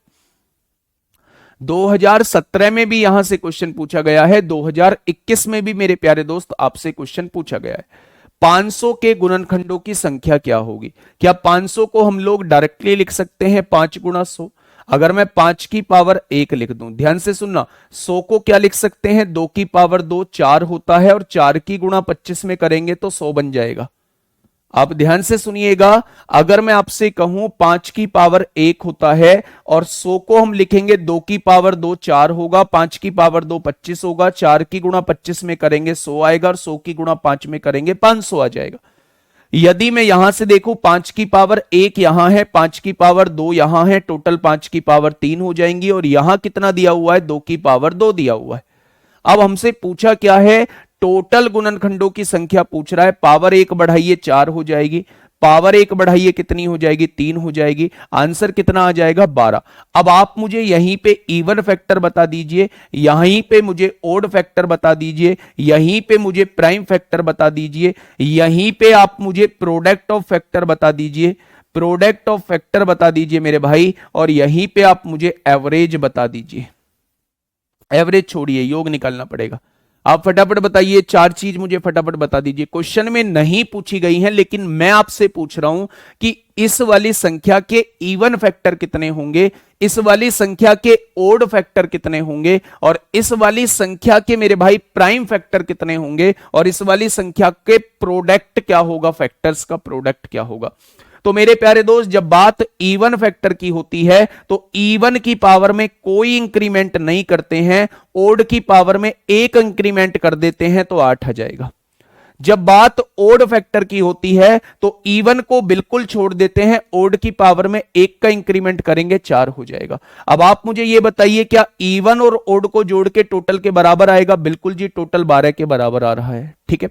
2017 में भी यहां से क्वेश्चन पूछा गया है, 2021 में भी मेरे प्यारे दोस्त आपसे क्वेश्चन पूछा गया है। 500 के गुणनखंडों की संख्या क्या होगी? क्या 500 को हम लोग डायरेक्टली लिख सकते हैं 5 गुणा 100? अगर मैं 5 की पावर 1 लिख दूं, ध्यान से सुनना, 100 को क्या लिख सकते हैं? 2 की पावर 2, 4 होता है, और 4 की गुणा 25 में करेंगे तो 100 बन जाएगा। आप ध्यान से सुनिएगा, अगर मैं आपसे कहूं 5 की पावर 1 होता है और 100 को हम लिखेंगे 2 की पावर 2, 4 होगा, 5 की पावर 2, 25 होगा, 4 की गुणा 25 में करेंगे 100 आएगा, और 100 की गुणा 5 में करेंगे 500 आ जाएगा। यदि मैं यहां से देखूं 5 की पावर 1 यहां है, 5 की पावर 2 यहां है, टोटल 5 की पावर 3 हो जाएंगी, और यहां कितना दिया हुआ है? 2 की पावर 2 दिया हुआ है। अब हमसे पूछा क्या है? टोटल गुणनखंडों की संख्या पूछ रहा है। पावर 1 बढ़ाइए 4 हो जाएगी, पावर 1 बढ़ाइए कितनी हो जाएगी? 3 हो जाएगी। आंसर कितना आ जाएगा? 12। अब आप मुझे यहीं पे इवन फैक्टर बता दीजिए, यहीं पे मुझे ओड फैक्टर बता दीजिए, यहीं पे मुझे प्राइम फैक्टर बता दीजिए, यहीं पे आप मुझे प्रोडक्ट ऑफ फैक्टर बता दीजिए, प्रोडक्ट ऑफ फैक्टर बता दीजिए मेरे भाई, और यहीं पे आप मुझे एवरेज बता दीजिए। एवरेज छोड़िए, योग निकालना पड़ेगा। आप फटाफट बताइए, 4 चीज मुझे फटाफट बता दीजिए। क्वेश्चन में नहीं पूछी गई है, लेकिन मैं आपसे पूछ रहा हूं कि इस वाली संख्या के इवन फैक्टर कितने होंगे, इस वाली संख्या के ओड फैक्टर कितने होंगे, और इस वाली संख्या के मेरे भाई प्राइम फैक्टर कितने होंगे, और इस वाली संख्या के प्रोडक्ट क्या होगा, फैक्टर्स का प्रोडक्ट क्या होगा। तो मेरे प्यारे दोस्त, जब बात इवन फैक्टर की होती है तो इवन की पावर में कोई इंक्रीमेंट नहीं करते हैं, ओड की पावर में एक इंक्रीमेंट कर देते हैं तो 8 आ जाएगा। जब बात ओड फैक्टर की होती है तो इवन को बिल्कुल छोड़ देते हैं, ओड की पावर में एक का इंक्रीमेंट करेंगे 4 हो जाएगा। अब आप मुझे यह बताइए, क्या इवन और ओड को जोड़ के टोटल के बराबर आएगा? बिल्कुल जी, टोटल 12 के बराबर आ रहा है। ठीक है,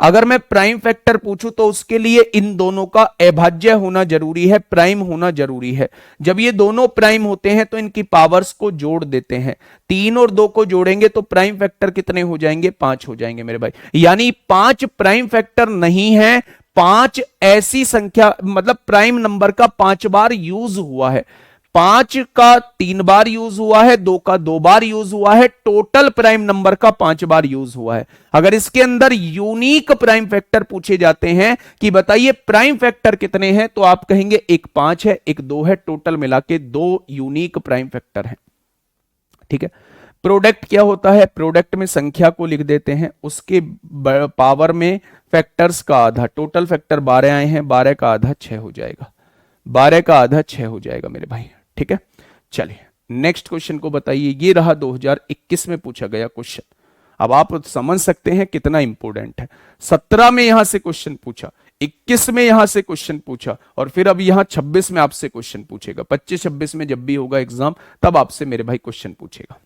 अगर मैं प्राइम फैक्टर पूछूं तो उसके लिए इन दोनों का अभाज्य होना जरूरी है, प्राइम होना जरूरी है। जब ये दोनों प्राइम होते हैं तो इनकी पावर्स को जोड़ देते हैं, 3 और 2 को जोड़ेंगे तो प्राइम फैक्टर कितने हो जाएंगे? 5 हो जाएंगे मेरे भाई। यानी 5 प्राइम फैक्टर नहीं है, 5 ऐसी संख्या, मतलब प्राइम नंबर का 5 बार यूज हुआ है। 5 का 3 बार यूज हुआ है, 2 का 2 बार यूज हुआ है, टोटल प्राइम नंबर का 5 बार यूज हुआ है। अगर इसके अंदर यूनिक प्राइम फैक्टर पूछे जाते हैं कि बताइए प्राइम फैक्टर कितने हैं, तो आप कहेंगे एक 5 है, एक 2 है, टोटल मिला के 2 यूनिक प्राइम फैक्टर हैं। ठीक है, प्रोडक्ट क्या होता है? प्रोडक्ट में संख्या को लिख देते हैं, उसके पावर में फैक्टर्स का आधा, टोटल फैक्टर 12 आए हैं, 12 का आधा 6 हो जाएगा, 12 का आधा 6 हो जाएगा मेरे भाई। ठीक है, चलिए नेक्स्ट क्वेश्चन को बताइए। ये रहा 2021 में पूछा गया क्वेश्चन। अब आप समझ सकते हैं कितना इंपोर्टेंट है। 17 में यहां से क्वेश्चन पूछा, 21 में यहां से क्वेश्चन पूछा, और फिर अब यहां 26 में आपसे क्वेश्चन पूछेगा। 25-26 में जब भी होगा एग्जाम, तब आपसे मेरे भाई क्वेश्चन पूछेगा।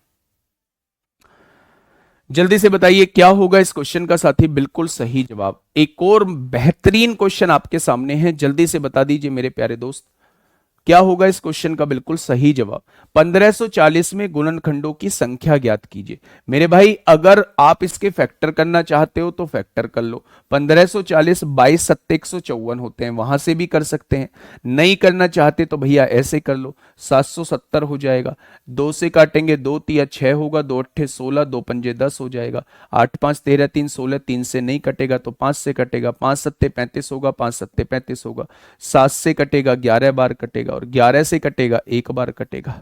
जल्दी से बताइए क्या होगा इस क्वेश्चन का साथी? बिल्कुल सही जवाब। एक और बेहतरीन क्वेश्चन आपके सामने है, जल्दी से बता दीजिए मेरे प्यारे दोस्त, क्या होगा इस क्वेश्चन का बिल्कुल सही जवाब? 1540 में गुणनखंडों की संख्या ज्ञात कीजिए। मेरे भाई, अगर आप इसके फैक्टर करना चाहते हो तो फैक्टर कर लो। 1540 22 सत्ते 154 होते हैं, वहां से भी कर सकते हैं। नहीं करना चाहते तो भैया ऐसे कर लो, 770 हो जाएगा। 2 से काटेंगे, 2 तिया 6 होगा, 2 अट्ठे 16, 2 पंजे 10 हो जाएगा। 8 5 13 3 16, 3 से नहीं कटेगा तो 5 से कटेगा, 5 सत्ते 35 होगा, 5 सत्ते 35 होगा। 7 से कटेगा, 11 बार कटेगा, और 11 से कटेगा, 1 बार कटेगा।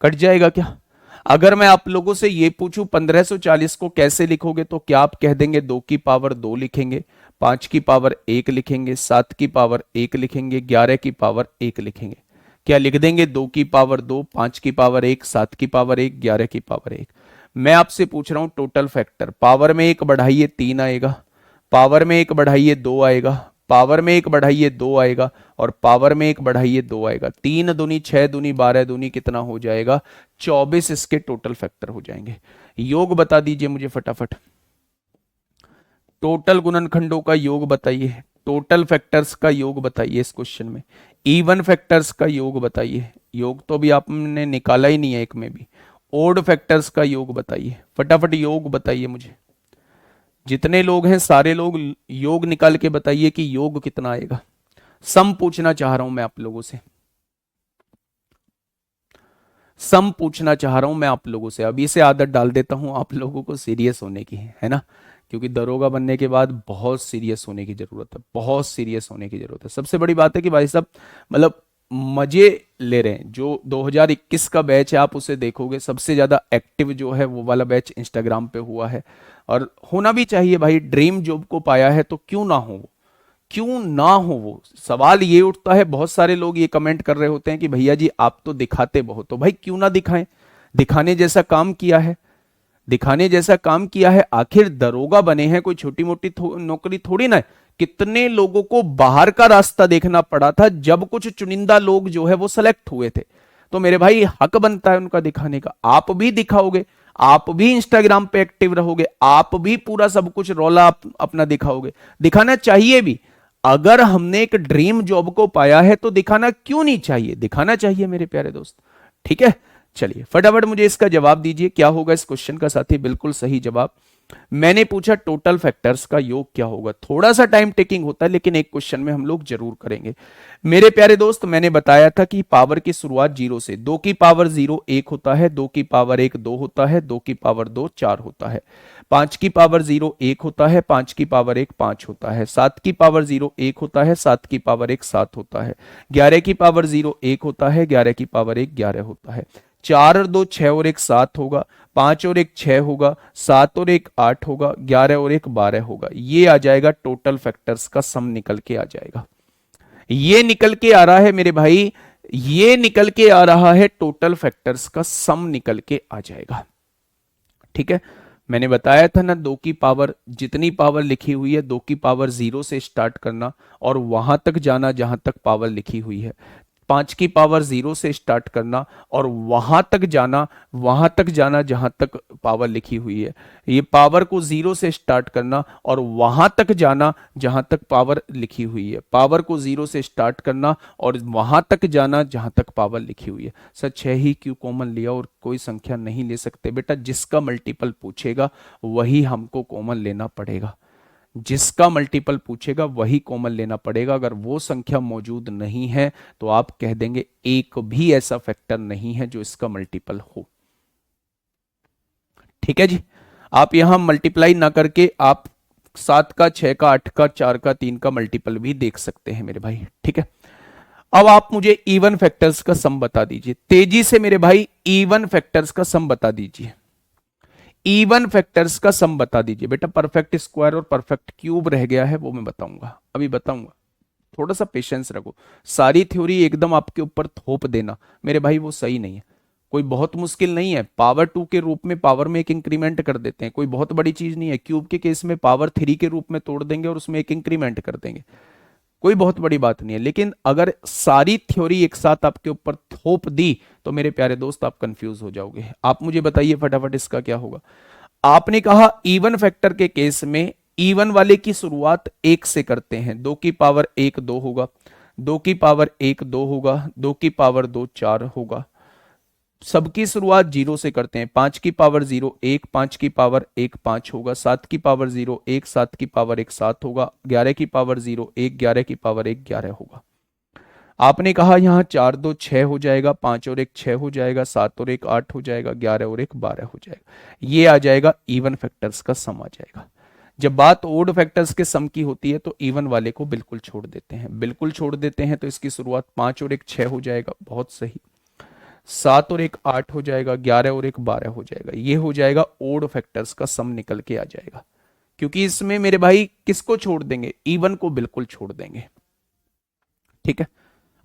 कट जाएगा क्या? अगर मैं आप लोगों से ये पूछूं 1540 को कैसे लिखोगे, तो क्या आप कह देंगे 2 की पावर 2 लिखेंगे, 5 की पावर 1 लिखेंगे, 7 की पावर 1 लिखेंगे, 11 की पावर 1 लिखेंगे? क्या लिख देंगे 2 की पावर 2, 5 की पावर 1, 7 की पावर 1, 11 की पावर 1? मैं आपसे पूछ रहा हूं टोटल फैक्टर। पावर में 1 बढ़ाइए 3 आएगा, पावर में 1 बढ़ाइए 2 आएगा, पावर में 1 बढ़ाइए 2 आएगा, और पावर में 1 बढ़ाइए 2 आएगा। 3 दूनी 6 दूनी 12 दूनी कितना हो जाएगा? 24 इसके टोटल फैक्टर हो जाएंगे। योग बता दीजिए मुझे फटाफट, टोटल गुणनखंडों का योग बताइए, टोटल फैक्टर्स का योग बताइए इस क्वेश्चन में, इवन फैक्टर्स का योग बताइए। योग तो भी आपने निकाला ही नहीं है एक में भी। ओड फैक्टर्स का योग बताइए, फटाफट योग बताइए मुझे। जितने लोग हैं सारे लोग योग निकाल के बताइए कि योग कितना आएगा। सम पूछना चाह रहा हूं मैं आप लोगों से, सम पूछना चाह रहा हूं मैं आप लोगों से। अभी से आदत डाल देता हूं आप लोगों को सीरियस होने की, है ना, क्योंकि दरोगा बनने के बाद बहुत सीरियस होने की जरूरत है, बहुत सीरियस होने की जरूरत है। सबसे बड़ी बात है कि भाई साहब मतलब मजे ले रहे हैं। जो 2021 का बैच है आप उसे देखोगे, सबसे ज्यादा एक्टिव जो है वो वाला बैच इंस्टाग्राम पे हुआ है। और होना भी चाहिए भाई, ड्रीम जॉब को पाया है तो क्यों ना हो वो, क्यों ना हो वो। सवाल ये उठता है, बहुत सारे लोग ये कमेंट कर रहे होते हैं कि भैया जी आप तो दिखाते बहुत हो। भाई क्यों ना दिखाएं, दिखाने जैसा काम किया है, दिखाने जैसा काम किया है। आखिर दरोगा बने हैं, कोई छोटी मोटी नौकरी थोड़ी ना है। कितने लोगों को बाहर का रास्ता देखना पड़ा था जब कुछ चुनिंदा लोग जो है वो सेलेक्ट हुए थे। तो मेरे भाई हक बनता है उनका दिखाने का। आप भी दिखाओगे, आप भी इंस्टाग्राम पे एक्टिव रहोगे, आप भी पूरा सब कुछ रोला अपना दिखाओगे, दिखाना चाहिए भी। अगर हमने एक ड्रीम जॉब को पाया है तो दिखाना क्यों नहीं चाहिए, दिखाना चाहिए मेरे प्यारे दोस्त। ठीक है, चलिए फटाफट मुझे इसका जवाब दीजिए, क्या होगा इस क्वेश्चन का साथी। बिल्कुल सही जवाब। मैंने पूछा टोटल फैक्टर्स का योग क्या होगा। थोड़ा सा टाइम टेकिंग होता है लेकिन एक क्वेश्चन में हम लोग जरूर करेंगे। मेरे प्यारे दोस्त मैंने बताया था कि पावर की शुरुआत जीरो से, 2 की पावर 0 1 होता है, 2 की पावर 1 2 होता है, 2 की पावर 2 4 होता है, 5 की पावर 0 1 होता है, 5 की पावर 1 5 होता है, 7 की पावर 0 1 होता है, 7 की पावर 1 7 होता है, 11 की पावर 0 1 होता है, 11 की पावर 1 11 होता है, 4 और 2 6 और 1 7 होगा, 5 और 1 6 होगा, 7 और 1 8 होगा, 11 और 1 12 होगा। ये आ जाएगा टोटल फैक्टर्स का सम निकल के आ जाएगा। ये निकल के आ रहा है मेरे भाई, ये निकल के आ रहा है टोटल फैक्टर्स का सम निकल के आ जाएगा। ठीक है, मैंने बताया था ना, 2 की पावर जितनी पावर लिखी हुई है 2 की पावर 0 से स्टार्ट करना और वहां तक जाना जहां तक पावर लिखी हुई है, 5 की पावर 0 से स्टार्ट करना और वहां तक जाना जहां तक पावर लिखी हुई है। ये पावर को 0 से स्टार्ट करना और वहां तक जाना जहां तक पावर लिखी हुई है, पावर को 0 से स्टार्ट करना और वहां तक जाना जहां तक पावर लिखी हुई है। सर 6 ही क्यों कॉमन लिया और कोई संख्या नहीं ले सकते? बेटा जिसका मल्टीपल पूछेगा वही हमको कॉमन लेना पड़ेगा, जिसका मल्टीपल पूछेगा वही कॉमन लेना पड़ेगा। अगर वो संख्या मौजूद नहीं है तो आप कह देंगे एक भी ऐसा फैक्टर नहीं है जो इसका मल्टीपल हो। ठीक है जी, आप यहां मल्टीप्लाई ना करके आप 7 का 6 का 8 का 4 का 3 का मल्टीपल भी देख सकते हैं मेरे भाई। ठीक है, अब आप मुझे इवन फैक्टर्स का सम बता दीजिए तेजी से मेरे भाई, इवन फैक्टर्स का सम बता दीजिए, इवन फैक्टर्स का सम बता दीजिए। बेटा परफेक्ट स्क्वायर और परफेक्ट क्यूब रह गया है, वो मैं बताऊंगा, अभी बताऊंगा, थोड़ा सा पेशेंस रखो। सारी थ्योरी एकदम आपके ऊपर थोप देना मेरे भाई वो सही नहीं है। कोई बहुत मुश्किल नहीं है, पावर 2 के रूप में पावर में एक इंक्रीमेंट कर देते हैं, कोई बहुत बड़ी चीज नहीं है। क्यूब के केस में पावर 3 के रूप में तोड़ देंगे और उसमें एक इंक्रीमेंट कर देंगे, कोई बहुत बड़ी बात नहीं है। लेकिन अगर सारी थ्योरी एक साथ आपके ऊपर थोप दी तो मेरे प्यारे दोस्त आप कंफ्यूज हो जाओगे। आप मुझे बताइए फटाफट इसका क्या होगा। आपने कहा इवन फैक्टर के केस में इवन वाले की शुरुआत 1 से करते हैं, 2 की पावर 1 2 होगा, 2 की पावर 1 2 होगा, 2 की पावर 2 4 होगा। सबकी शुरुआत 0 से करते हैं, 5 की पावर 0 1, 5 की पावर 1 5 होगा, 7 की पावर 0 1, 7 की पावर 1 7 होगा, 11 की पावर 0 1, 11 की पावर 1 11 होगा। आपने कहा यहां 4 2 6 हो जाएगा, 5 और 1 6 हो जाएगा, 7 और 1 8 हो जाएगा, 11 और 1 12 हो जाएगा। ये आ जाएगा इवन फैक्टर्स का सम आ जाएगा। जब बात ओड फैक्टर्स के सम की होती है तो इवन वाले को बिल्कुल छोड़ देते हैं, बिल्कुल छोड़ देते हैं। तो इसकी शुरुआत 5 और 1 6 हो जाएगा, बहुत सही, 7 और 1 8 हो जाएगा, 11 और 1 12 हो जाएगा। ये हो जाएगा ओड फैक्टर्स का सम निकल के आ जाएगा। क्योंकि इसमें मेरे भाई किसको छोड़ देंगे, इवन को बिल्कुल छोड़ देंगे। ठीक है,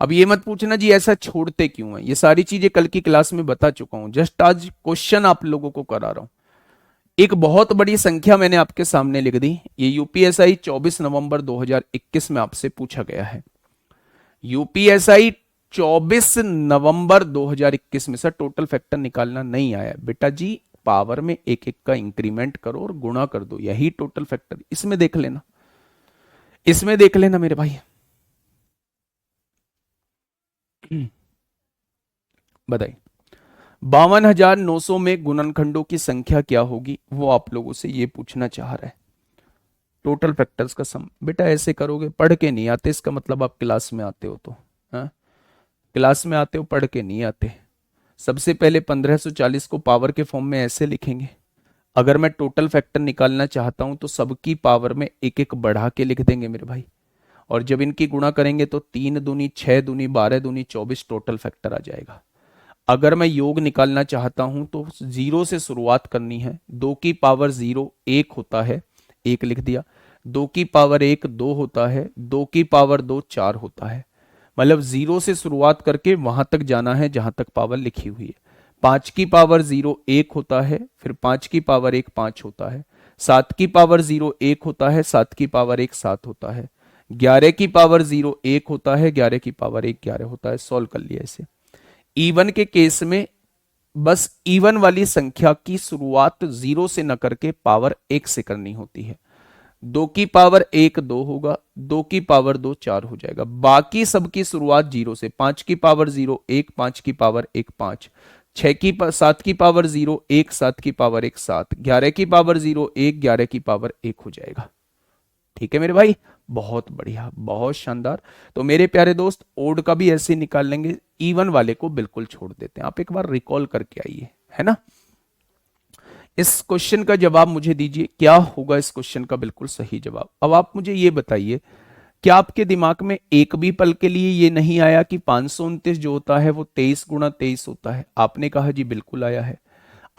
अब ये मत पूछना जी ऐसा छोड़ते क्यों है, ये सारी चीजें कल की क्लास में बता चुका हूं, जस्ट आज क्वेश्चन आप लोगों को करा रहा हूं। एक बहुत बड़ी संख्या मैंने आपके सामने लिख दी, ये यूपीएसआई 24 नवंबर 2021 में आपसे पूछा गया है। यूपीएसआई 24 नवंबर 2021 में। सर टोटल फैक्टर निकालना नहीं आया बेटा जी, पावर में एक एक का इंक्रीमेंट करो और गुणा कर दो, यही टोटल फैक्टर। इसमें देख लेना, इसमें देख लेना मेरे भाई। बताइए 52,900 में गुणनखंडों की संख्या क्या होगी, वो आप लोगों से ये पूछना चाह रहा है। टोटल फैक्टर्स का सम बेटा ऐसे करोगे, पढ़ के नहीं आते, इसका मतलब आप क्लास में आते हो तो, हाँ क्लास में आते हो, पढ़ के नहीं आते। सबसे पहले 1540 को पावर के फॉर्म में ऐसे लिखेंगे, अगर मैं टोटल फैक्टर निकालना चाहता हूं तो सबकी पावर में एक एक बढ़ा के लिख देंगे मेरे भाई, और जब इनकी गुणा करेंगे तो 3 दूनी 6 दूनी 12 दूनी 24 टोटल फैक्टर आ जाएगा। अगर मैं योग निकालना चाहता हूं तो जीरो से शुरुआत करनी है। 2 की पावर 0 1 होता है, 1 लिख दिया। 2 की पावर 1 2 होता है, 2 की पावर 2 4 होता है। मतलब जीरो से शुरुआत करके वहां तक जाना है जहां तक पावर लिखी हुई है। 5 की पावर 0 1 होता है, फिर 5 की पावर 1 5 होता है। 7 की पावर 0 1 होता है, 7 की पावर 1 7 होता है। 11 की पावर 0 1 होता है, 11 की पावर 1 11 होता है। सॉल्व कर लिया इसे। इवन के केस में बस इवन वाली संख्या की शुरुआत जीरो से न करके पावर 1 से करनी होती है। 2 की पावर 1 2 होगा, 2 की पावर 2 4 हो जाएगा। बाकी सबकी शुरुआत जीरो से। 5 की पावर 0 1, 5 की पावर 1 5, 7 की पावर 0 1, 7 की पावर 1 7, 11 की पावर 0 1, 11 की पावर 1 हो जाएगा। ठीक है मेरे भाई, बहुत बढ़िया, बहुत शानदार। तो मेरे प्यारे दोस्त, ओड का भी ऐसे निकाल लेंगे, इवन वाले को बिल्कुल छोड़ देते हैं। आप एक बार रिकॉल करके आइए, है ना। इस क्वेश्चन का जवाब मुझे दीजिए, क्या होगा इस क्वेश्चन का बिल्कुल सही जवाब। अब आप मुझे ये बताइए, क्या आपके दिमाग में एक भी पल के लिए ये नहीं आया कि 529 जो होता है वो 23 गुणा 23 होता है? आपने कहा जी बिल्कुल आया है।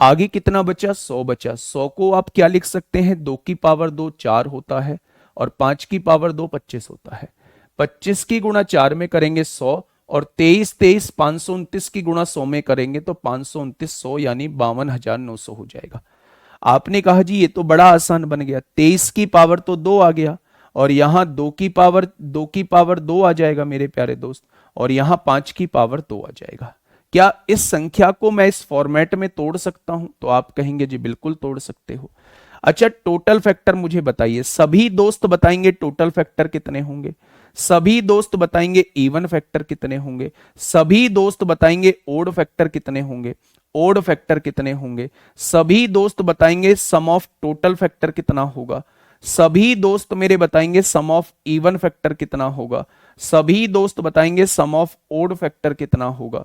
आगे कितना बचा? 100 बचा। 100 को आप क्या लिख सकते हैं? 2 की पावर 2 4 होता है, और 5 की पावर 2 25 होता है। 25 की गुणा 4 में करेंगे 100, और 23 23 529 की गुणा 100 में करेंगे तो 529 100 यानी 52,900 हो जाएगा। आपने कहा जी ये तो बड़ा आसान बन गया, 23 की पावर तो 2 आ गया, और यहां 2 की पावर 2 आ जाएगा मेरे प्यारे दोस्त, और यहां 5 की पावर 2 आ जाएगा। क्या इस संख्या को मैं इस फॉर्मेट में तोड़ सकता हूं? तो आप कहेंगे जी बिल्कुल तोड़ सकते हो। अच्छा, टोटल फैक्टर मुझे बताइए। सभी दोस्त बताएंगे टोटल फैक्टर कितने होंगे, सभी दोस्त बताएंगे इवन फैक्टर कितने होंगे, सभी दोस्त बताएंगे ओड फैक्टर कितने होंगे, ओड फैक्टर कितने होंगे, सभी दोस्त बताएंगे सम ऑफ टोटल फैक्टर कितना होगा, सभी दोस्त मेरे बताएंगे सम ऑफ इवन फैक्टर कितना होगा, सभी दोस्त बताएंगे सम ऑफ ओड फैक्टर कितना होगा,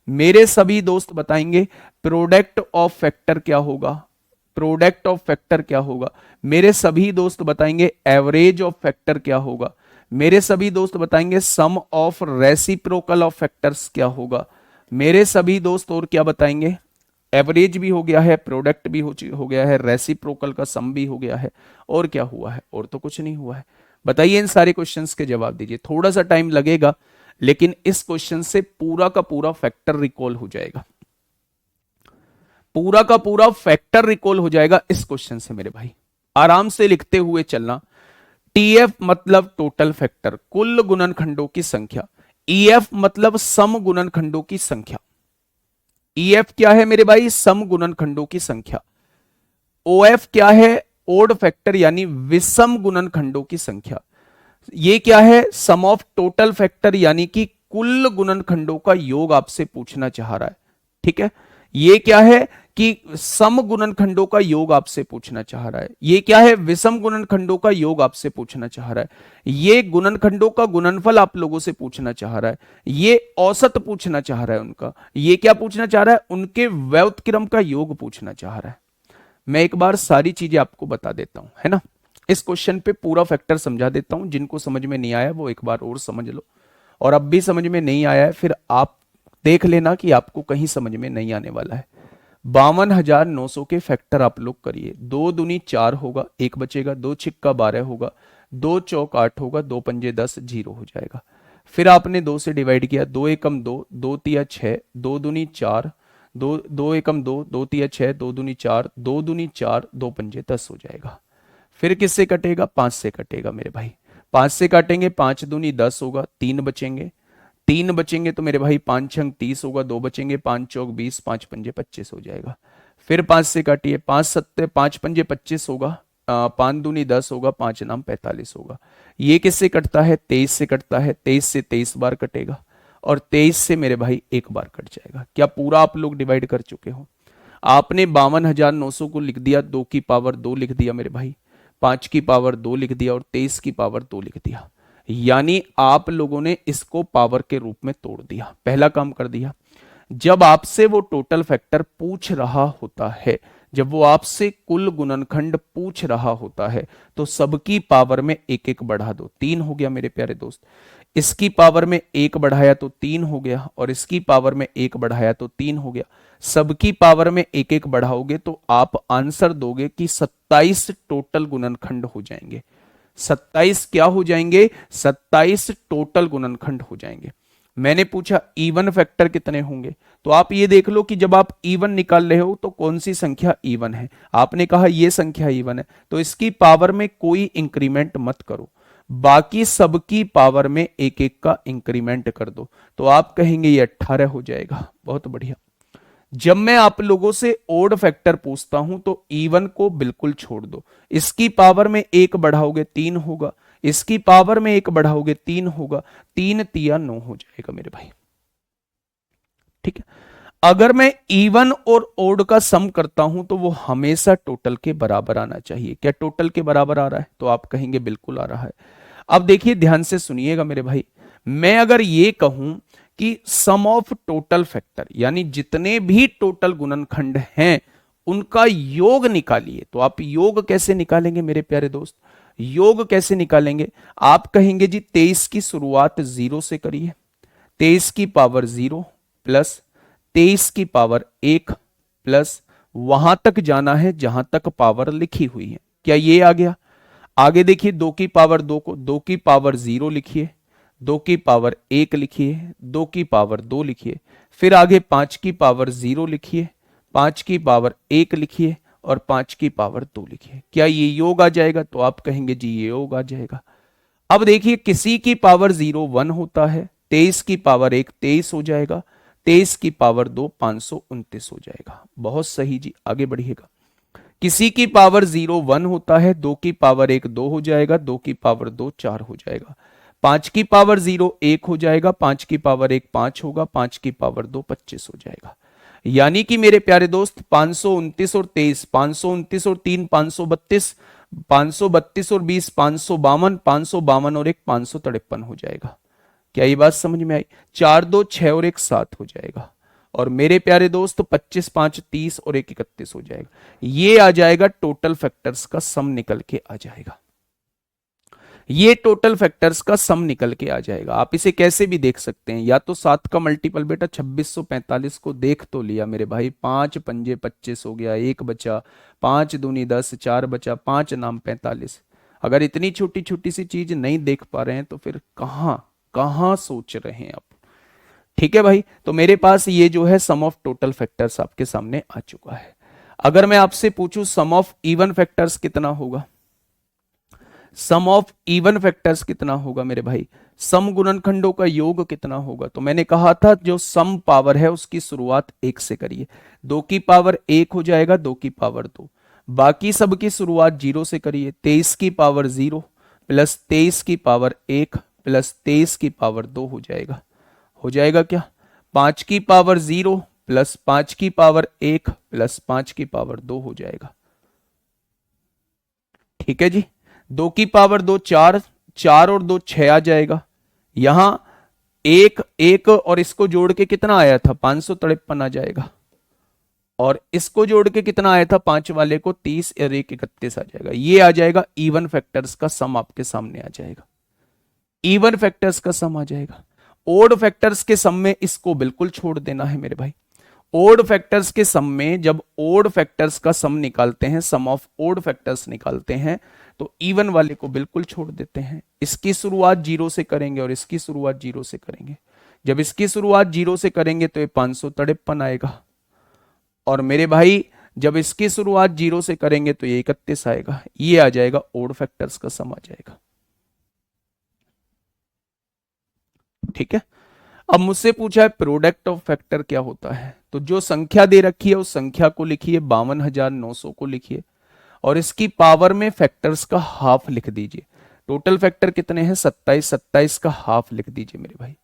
मेरे सभी दोस्त बताएंगे प्रोडक्ट ऑफ फैक्टर क्या होगा, प्रोडक्ट ऑफ फैक्टर क्या होगा, मेरे सभी दोस्त बताएंगे एवरेज ऑफ फैक्टर क्या होगा, मेरे सभी दोस्त बताएंगे सम ऑफ रेसिप्रोकल ऑफ फैक्टर्स क्या होगा, मेरे सभी दोस्त और क्या बताएंगे? एवरेज भी हो गया है, प्रोडक्ट भी हो गया है, रेसिप्रोकल का सम भी हो गया है, और क्या हुआ है? और तो कुछ नहीं हुआ है। बताइए, इन सारे क्वेश्चंस के जवाब दीजिए। थोड़ा सा टाइम लगेगा, लेकिन इस क्वेश्चन से पूरा का पूरा फैक्टर रिकॉल हो जाएगा, पूरा का पूरा फैक्टर रिकॉल हो जाएगा इस क्वेश्चन से मेरे भाई। आराम से लिखते हुए चलना। टीएफ मतलब टोटल फैक्टर, कुल गुणनखंडों की संख्या। ईएफ मतलब सम गुणनखंडों की संख्या। ईएफ क्या है मेरे भाई? सम गुणनखंडों की संख्या। ओएफ क्या है? ओड फैक्टर यानी विषम गुणनखंडों की संख्या। ये क्या है? सम ऑफ टोटल फैक्टर यानी कि कुल गुणनखंडों का योग आपसे पूछना चाह रहा है। ठीक है। ये क्या है कि सम गुणनखंडों का योग आपसे पूछना चाह रहा है। ये क्या है? विषम गुणनखंडों का योग आपसे पूछना चाह रहा है। ये गुणनखंडों का गुणनफल आप लोगों से पूछना चाह रहा है। ये औसत पूछना चाह रहा है उनका। ये क्या पूछना चाह रहा है? उनके व्युत्क्रम का योग पूछना चाह रहा है। मैं एक बार सारी चीजें आपको बता देता हूं, है ना। इस क्वेश्चन पे पूरा फैक्टर समझा देता हूं। जिनको समझ में नहीं आया वो एक बार और समझ लो, और अब भी समझ में नहीं आया है फिर आप देख लेना कि आपको कहीं समझ में नहीं आने वाला है। 52,900 के फैक्टर आप लोग करिए। 2 दूनी 4 होगा, 1 बचेगा, 2 छिक्का 12 होगा, 2 चौक 8 होगा, 2 पंजे 10, 0 हो जाएगा। फिर आपने 2 से डिवाइड किया, 2 एकम 2, 2 तिया 6, 2 दूनी 4, 2 एकम 2, 2 तिया 6, 2 दूनी 4, 2 दूनी 4, 2 पंजे 10 हो जाएगा। फिर किससे कटेगा? 5 से कटेगा मेरे भाई। 5 से काटेंगे, 5 दूनी 10 होगा, 3 बचेंगे, 3 बचेंगे तो मेरे भाई 5 छंग 30 होगा, 2 बचेंगे, 5 चौक 20, 5 पंजे 25 हो जाएगा। फिर 5 से काटिए, 5 पंजे 25 होगा, 5 दूनी 10 होगा, 5 नाम 45 होगा। ये किससे कटता है? 23 से कटता है। 23 से 23 बार कटेगा, और 23 से मेरे भाई एक बार कट जाएगा। क्या पूरा आप लोग डिवाइड कर चुके हो? आपने 52,900 को लिख दिया, 2 की पावर 2 लिख दिया मेरे भाई, 5 की पावर 2 लिख दिया, और 23 की पावर 2 लिख दिया। यानी आप लोगों ने इसको पावर के रूप में तोड़ दिया, पहला काम कर दिया। जब आपसे वो टोटल फैक्टर पूछ रहा होता है, जब वो आपसे कुल गुणनखंड पूछ रहा होता है तो सबकी पावर में एक एक बढ़ा दो, 3 हो गया मेरे प्यारे दोस्त। इसकी पावर में एक बढ़ाया तो 3 हो गया, और इसकी पावर में एक बढ़ाया तो 3 हो गया। सबकी पावर में एक एक बढ़ाओगे तो आप आंसर दोगे कि 27 टोटल गुणनखंड हो जाएंगे। 27 क्या हो जाएंगे? 27 टोटल गुणनखंड हो जाएंगे। मैंने पूछा इवन फैक्टर कितने होंगे, तो आप ये देख लो कि जब आप इवन निकाल रहे हो तो कौन सी संख्या इवन है। आपने कहा ये संख्या इवन है, तो इसकी पावर में कोई इंक्रीमेंट मत करो, बाकी सबकी पावर में एक एक का इंक्रीमेंट कर दो, तो आप कहेंगे ये 18 हो जाएगा। बहुत बढ़िया। जब मैं आप लोगों से ओड फैक्टर पूछता हूं तो इवन को बिल्कुल छोड़ दो। इसकी पावर में एक बढ़ाओगे 3 होगा, इसकी पावर में एक बढ़ाओगे 3 होगा, 3 तिया 9 हो जाएगा मेरे भाई। ठीक है। अगर मैं इवन और ओड का सम करता हूं तो वो हमेशा टोटल के बराबर आना चाहिए। क्या टोटल के बराबर आ रहा है? तो आप कहेंगे बिल्कुल आ रहा है। अब देखिए ध्यान से सुनिएगा मेरे भाई, मैं अगर ये कहूं कि सम ऑफ टोटल फैक्टर, यानी जितने भी टोटल गुणनखंड हैं उनका योग निकालिए, तो आप योग कैसे निकालेंगे मेरे प्यारे दोस्त? योग कैसे निकालेंगे? आप कहेंगे जी 23 की शुरुआत 0 से करिए, 23 की पावर 0 प्लस 23 की पावर 1 प्लस वहां तक जाना है जहां तक पावर लिखी हुई है। क्या ये आ गया? आगे देखिए 2 की पावर 2 को 2 की पावर 0 लिखिए, 2 की पावर 1 लिखिए, 2 की पावर 2 लिखिए, फिर आगे 5 की पावर 0 लिखिए, 5 की पावर 1 लिखिए और 5 की पावर 2 लिखिए। क्या ये योग आ जाएगा? तो आप कहेंगे जी ये योग आ जाएगा। अब देखिए किसी की पावर 0 1 होता है, 23 की पावर 1 23 हो जाएगा, 23 की पावर 2 529 हो जाएगा। बहुत सही जी, आगे बढ़िएगा। किसी की पावर 0 1 होता है, 2 की पावर 1 2 हो जाएगा, 2 की पावर 2 4 हो जाएगा, 5 की पावर 0 1 हो जाएगा, 5 की पावर 1 5 होगा, 5 की पावर 2 25 हो जाएगा। यानी कि मेरे प्यारे दोस्त 529 और 23, 529 और 3 532, 532 और 20 552, 552 और 1 553 हो जाएगा। क्या ये बात समझ में आई? 4 2 6 और 1 7 हो जाएगा। और मेरे प्यारे दोस्त 25 5 30 और 1 31 हो जाएगा। ये आ जाएगा टोटल फैक्टर्स का सम निकल के आ जाएगा। ये टोटल फैक्टर्स का सम निकल के आ जाएगा। आप इसे कैसे भी देख सकते हैं, या तो 7 का मल्टीपल बेटा 2645 को देख तो लिया मेरे भाई, 5 पंजे 25 हो गया, 1 बचा, 5 दूनी 10, 4 बचा, 5 नाम 45। अगर इतनी छोटी छोटी सी चीज नहीं देख पा रहे हैं तो फिर कहां कहां सोच रहे हैं आप? ठीक है भाई, तो मेरे पास ये जो है सम ऑफ टोटल फैक्टर्स आपके सामने आ चुका है। अगर मैं आपसे पूछूं सम ऑफ इवन फैक्टर्स कितना होगा, सम ऑफ इवन फैक्टर्स कितना होगा मेरे भाई, सम गुणनखंडों का योग कितना होगा, तो मैंने कहा था जो सम पावर है उसकी शुरुआत 1 से करिए। 2 की पावर 1 हो जाएगा, 2 की पावर 2, बाकी सब की शुरुआत 0 से करिए। 23 की पावर 0 प्लस 23 की पावर 1 प्लस 23 की पावर 2 हो जाएगा। हो जाएगा क्या? 5 की पावर 0 प्लस 5 की पावर 1 प्लस 5 की पावर 2 हो जाएगा। ठीक है जी। 2 की पावर 2 4, 4 और 2 6 आ जाएगा। यहां 1 1 और इसको जोड़ के कितना आया था? 553 आ जाएगा। और इसको जोड़ के कितना आया था? 5 वाले को 30 और 1 31 आ जाएगा। ये आ जाएगा इवन फैक्टर्स का सम आपके सामने आ जाएगा। इवन फैक्टर्स का सम आ जाएगा। ओड फैक्टर्स के सम में इसको बिल्कुल छोड़ देना है मेरे भाई। ओड फैक्टर्स के सम में जब ओड फैक्टर्स का सम निकालते हैं, सम ऑफ ओड फैक्टर्स निकालते हैं, तो इवन वाले को बिल्कुल छोड़ देते हैं। इसकी शुरुआत 0 से करेंगे और इसकी शुरुआत 0 से करेंगे। जब इसकी शुरुआत 0 से करेंगे तो ये 553 आएगा, और मेरे भाई जब इसकी शुरुआत 0 से करेंगे तो ये 31 आएगा। ये आ जाएगा ओड फैक्टर्स का सम आ जाएगा। ठीक है। अब मुझसे पूछा है प्रोडक्ट ऑफ फैक्टर क्या होता है, तो जो संख्या दे रखी है उस संख्या को लिखिए, 52,900 को लिखिए, और इसकी पावर में फैक्टर्स का हाफ लिख दीजिए। टोटल फैक्टर कितने हैं? 27, 27 का हाफ लिख दीजिए मेरे भाई,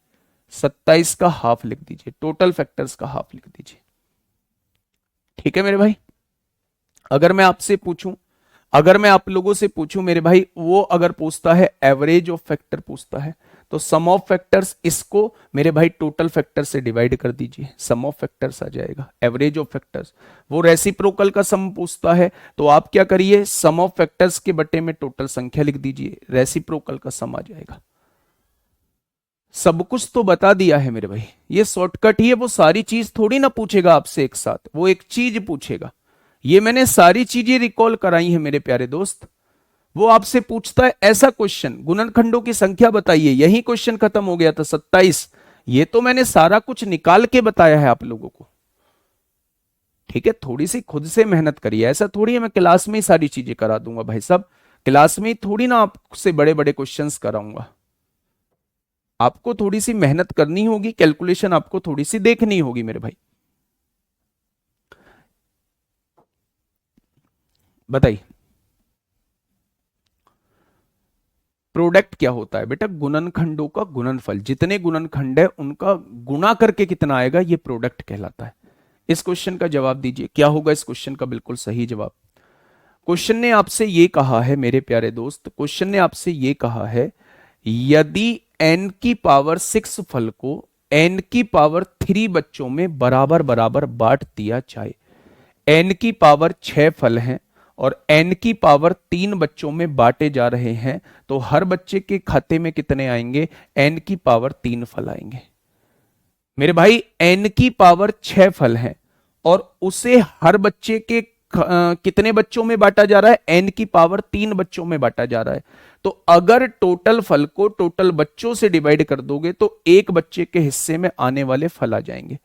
27 का हाफ लिख दीजिए, टोटल फैक्टर्स का हाफ लिख दीजिए। ठीक है मेरे भाई। अगर मैं आपसे पूछूं, अगर मैं आप लोगों से पूछूं मेरे भाई, वो अगर पूछता है एवरेज ऑफ फैक्टर पूछता है, तो सम ऑफ फैक्टर्स, इसको मेरे भाई टोटल फैक्टर से डिवाइड कर दीजिए, सम ऑफ फैक्टर्स आ जाएगा, एवरेज ऑफ फैक्टर्स। वो रेसिप्रोकल का सम पूछता है, तो आप क्या करिए, सम ऑफ फैक्टर्स के बटे में टोटल संख्या लिख दीजिए, रेसिप्रोकल का सम आ जाएगा। सब कुछ तो बता दिया है मेरे भाई, ये शॉर्टकट ही है, वो सारी चीज थोड़ी ना पूछेगा आपसे एक साथ, वो एक चीज पूछेगा। ये मैंने सारी चीजें रिकॉल कराई हैं मेरे प्यारे दोस्त। वो आपसे पूछता है ऐसा क्वेश्चन, गुणनखंडों की संख्या बताइए, यही क्वेश्चन खत्म हो गया था 27। ये तो मैंने सारा कुछ निकाल के बताया है आप लोगों को। ठीक है, थोड़ी सी खुद से मेहनत करिए, ऐसा थोड़ी है मैं क्लास में ही सारी चीजें करा दूंगा भाई साहब, क्लास में ही थोड़ी ना आपसे बड़े बड़े क्वेश्चंस कराऊंगा। आपको थोड़ी सी मेहनत करनी होगी, कैलकुलेशन आपको थोड़ी सी देखनी होगी मेरे भाई। बताइए, प्रोडक्ट क्या होता है बेटा, गुणनखंडों का गुणनफल, जितने गुणनखंड है उनका गुणा करके कितना आएगा, ये प्रोडक्ट कहलाता है। इस क्वेश्चन का जवाब दीजिए, क्या होगा इस क्वेश्चन का बिल्कुल सही जवाब। क्वेश्चन ने आपसे ये कहा है मेरे प्यारे दोस्त, क्वेश्चन ने आपसे ये कहा है, यदि n की पावर 6 फल को n की पावर 3 बच्चों में बराबर बराबर बांट दिया जाए, n की पावर 6 फल हैं और n की पावर 3 बच्चों में बांटे जा रहे हैं, तो हर बच्चे के खाते में कितने आएंगे, n की पावर 3 फल आएंगे। मेरे भाई n की पावर 6 फल हैं और उसे हर बच्चे के कितने बच्चों में बांटा जा रहा है, n की पावर 3 बच्चों में बांटा जा रहा है। तो अगर टोटल फल को टोटल बच्चों से डिवाइड कर दोगे तो एक बच्चे के हिस्से में आने वाले फल आ जाएंगे।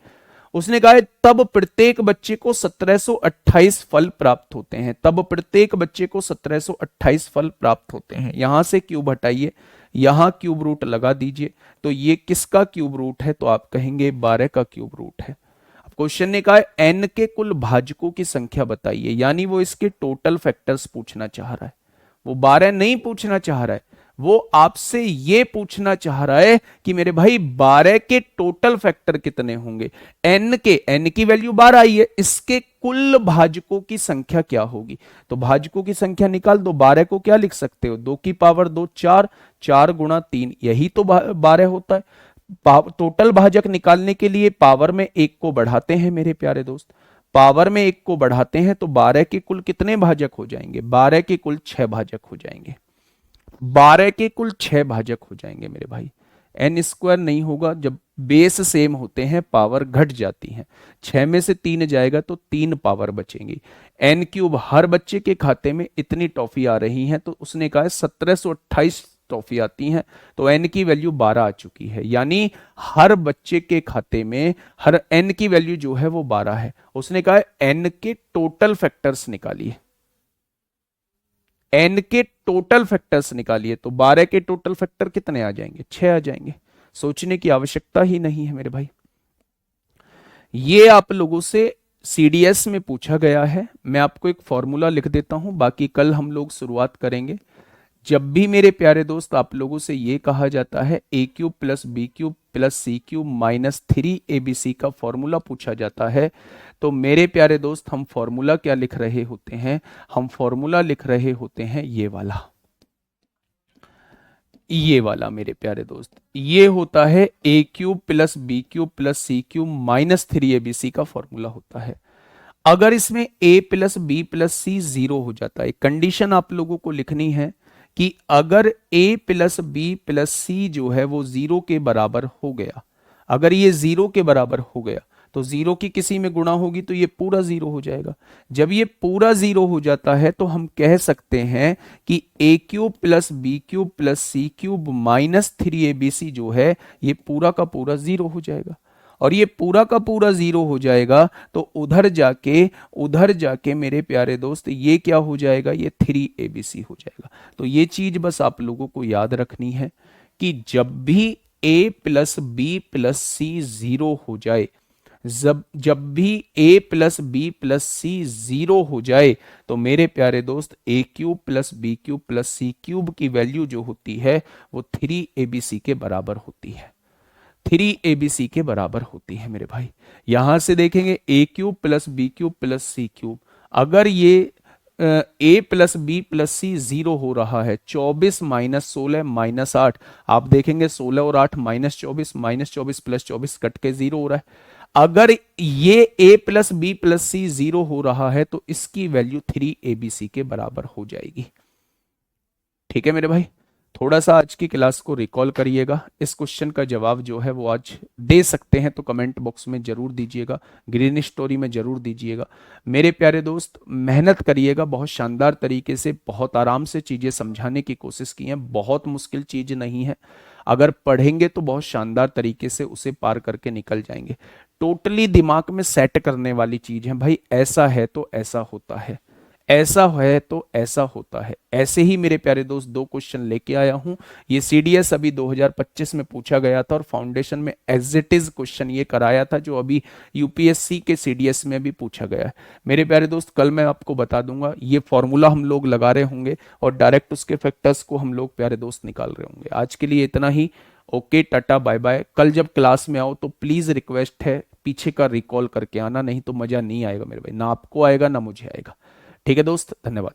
उसने कहा है तब प्रत्येक बच्चे को 1728 फल प्राप्त होते हैं, तब प्रत्येक बच्चे को 1728 फल प्राप्त होते हैं। यहां से क्यूब हटाइए, यहां क्यूब रूट लगा दीजिए, तो ये किसका क्यूब रूट है, तो आप कहेंगे 12 का क्यूब रूट है। अब क्वेश्चन ने कहा n के कुल भाजकों की संख्या बताइए, यानी वो इसके टोटल फैक्टर्स पूछना चाह रहा है, वो 12 नहीं पूछना चाह रहा है, वो आपसे ये पूछना चाह रहा है कि मेरे भाई 12 के टोटल फैक्टर कितने होंगे, n की वैल्यू 12 आई है, इसके कुल भाजकों की संख्या क्या होगी। तो भाजकों की संख्या निकाल दो, 12 को क्या लिख सकते हो, 2 की पावर 2 4, 4 गुणा 3, यही तो 12 होता है। टोटल भाजक निकालने के लिए पावर में एक को बढ़ाते हैं मेरे प्यारे दोस्त, पावर में एक को बढ़ाते हैं तो 12 के कुल कितने भाजक हो जाएंगे, 12 के कुल 6 भाजक हो जाएंगे, 12 के कुल 6 भाजक हो जाएंगे मेरे भाई। एन स्क्वायर नहीं होगा, जब बेस सेम होते हैं पावर घट जाती है, 6 में से 3 जाएगा तो 3 पावर बचेंगी। एन क्यूब, हर बच्चे के खाते में इतनी टॉफी आ रही हैं, तो उसने कहा है 1728 टॉफी आती हैं, तो एन की वैल्यू 12 आ चुकी है, यानी हर बच्चे के खाते में हर एन की वैल्यू जो है वो 12 है। उसने कहा है एन के टोटल फैक्टर्स निकालिए, एन के टोटल फैक्टर्स निकालिए, तो 12 के टोटल फैक्टर कितने आ जाएंगे, 6 आ जाएंगे। सोचने की आवश्यकता ही नहीं है मेरे भाई। ये आप लोगों से सीडीएस में पूछा गया है, मैं आपको एक फॉर्मूला लिख देता हूं, बाकी कल हम लोग शुरुआत करेंगे। जब भी मेरे प्यारे दोस्त आप लोगों से ये कहा जाता है a cube plus B cube plus C cube minus 3abc का फॉर्मूला पूछा जाता है, तो मेरे प्यारे दोस्त हम फॉर्मूला क्या लिख रहे होते हैं, हम फॉर्मूला लिख रहे होते हैं ये वाला, ये वाला मेरे प्यारे दोस्त, ये होता है a cube plus B cube plus C cube minus 3abc का फॉर्मूला होता है। अगर इसमें a प्लस बी प्लस सी 0 हो जाता है, कंडीशन आप लोगों को लिखनी है कि अगर a प्लस बी प्लस सी जो है वो 0 के बराबर हो गया, अगर ये 0 के बराबर हो गया तो 0 की किसी में गुणा होगी तो ये पूरा 0 हो जाएगा। जब ये पूरा 0 हो जाता है तो हम कह सकते हैं कि a cube plus B cube plus C cube minus 3abc जो है ये पूरा का पूरा 0 हो जाएगा। और ये पूरा का पूरा 0 हो जाएगा तो उधर जाके मेरे प्यारे दोस्त ये क्या हो जाएगा, ये 3abc हो जाएगा। तो ये चीज बस आप लोगों को याद रखनी है कि जब भी a प्लस बी प्लस सी 0 हो जाए, जब भी a प्लस बी प्लस सी 0 हो जाए, तो मेरे प्यारे दोस्त a cube plus B cube plus C cube की वैल्यू जो होती है वो 3abc के बराबर होती है, 3abc के बराबर होती है मेरे भाई। यहां से देखेंगे a cube plus B cube plus C cube, अगर ये ए प्लस बी प्लस सी 0 हो रहा है, 24 माइनस 16 माइनस 8। आप देखेंगे 16 और 8 -24, -24 प्लस 24 कट के 0 हो रहा है। अगर ये ए प्लस बी प्लस सी 0 हो रहा है तो इसकी वैल्यू 3 ABC के बराबर हो जाएगी। ठीक है मेरे भाई, थोड़ा सा आज की क्लास को रिकॉल करिएगा। इस क्वेश्चन का जवाब जो है वो आज दे सकते हैं तो कमेंट बॉक्स में जरूर दीजिएगा, ग्रीन स्टोरी में जरूर दीजिएगा। मेरे प्यारे दोस्त, मेहनत करिएगा, बहुत शानदार तरीके से बहुत आराम से चीजें समझाने की कोशिश की है, बहुत मुश्किल चीज नहीं है। अगर पढ़ेंगे तो बहुत शानदार तरीके से उसे पार करके निकल जाएंगे। टोटली दिमाग में सेट करने वाली चीज है भाई, ऐसा है तो ऐसा होता है, ऐसा है तो ऐसा होता है। ऐसे ही मेरे प्यारे दोस्त दो क्वेश्चन लेके आया हूं। ये सीडीएस अभी 2025 में पूछा गया था और फाउंडेशन में एज इट इज क्वेश्चन ये कराया था जो अभी यूपीएससी के सीडीएस में भी पूछा गया है। मेरे प्यारे दोस्त, कल मैं आपको बता दूंगा, ये फॉर्मूला हम लोग लगा रहे होंगे और डायरेक्ट उसके फैक्टर्स को हम लोग प्यारे दोस्त निकाल रहे होंगे। आज के लिए इतना ही। Okay, tata bye bye. कल जब क्लास में आओ तो प्लीज रिक्वेस्ट है पीछे का रिकॉल करके आना, नहीं तो मजा नहीं आएगा मेरे भाई, ना आपको आएगा ना मुझे आएगा। ठीक है दोस्त, धन्यवाद।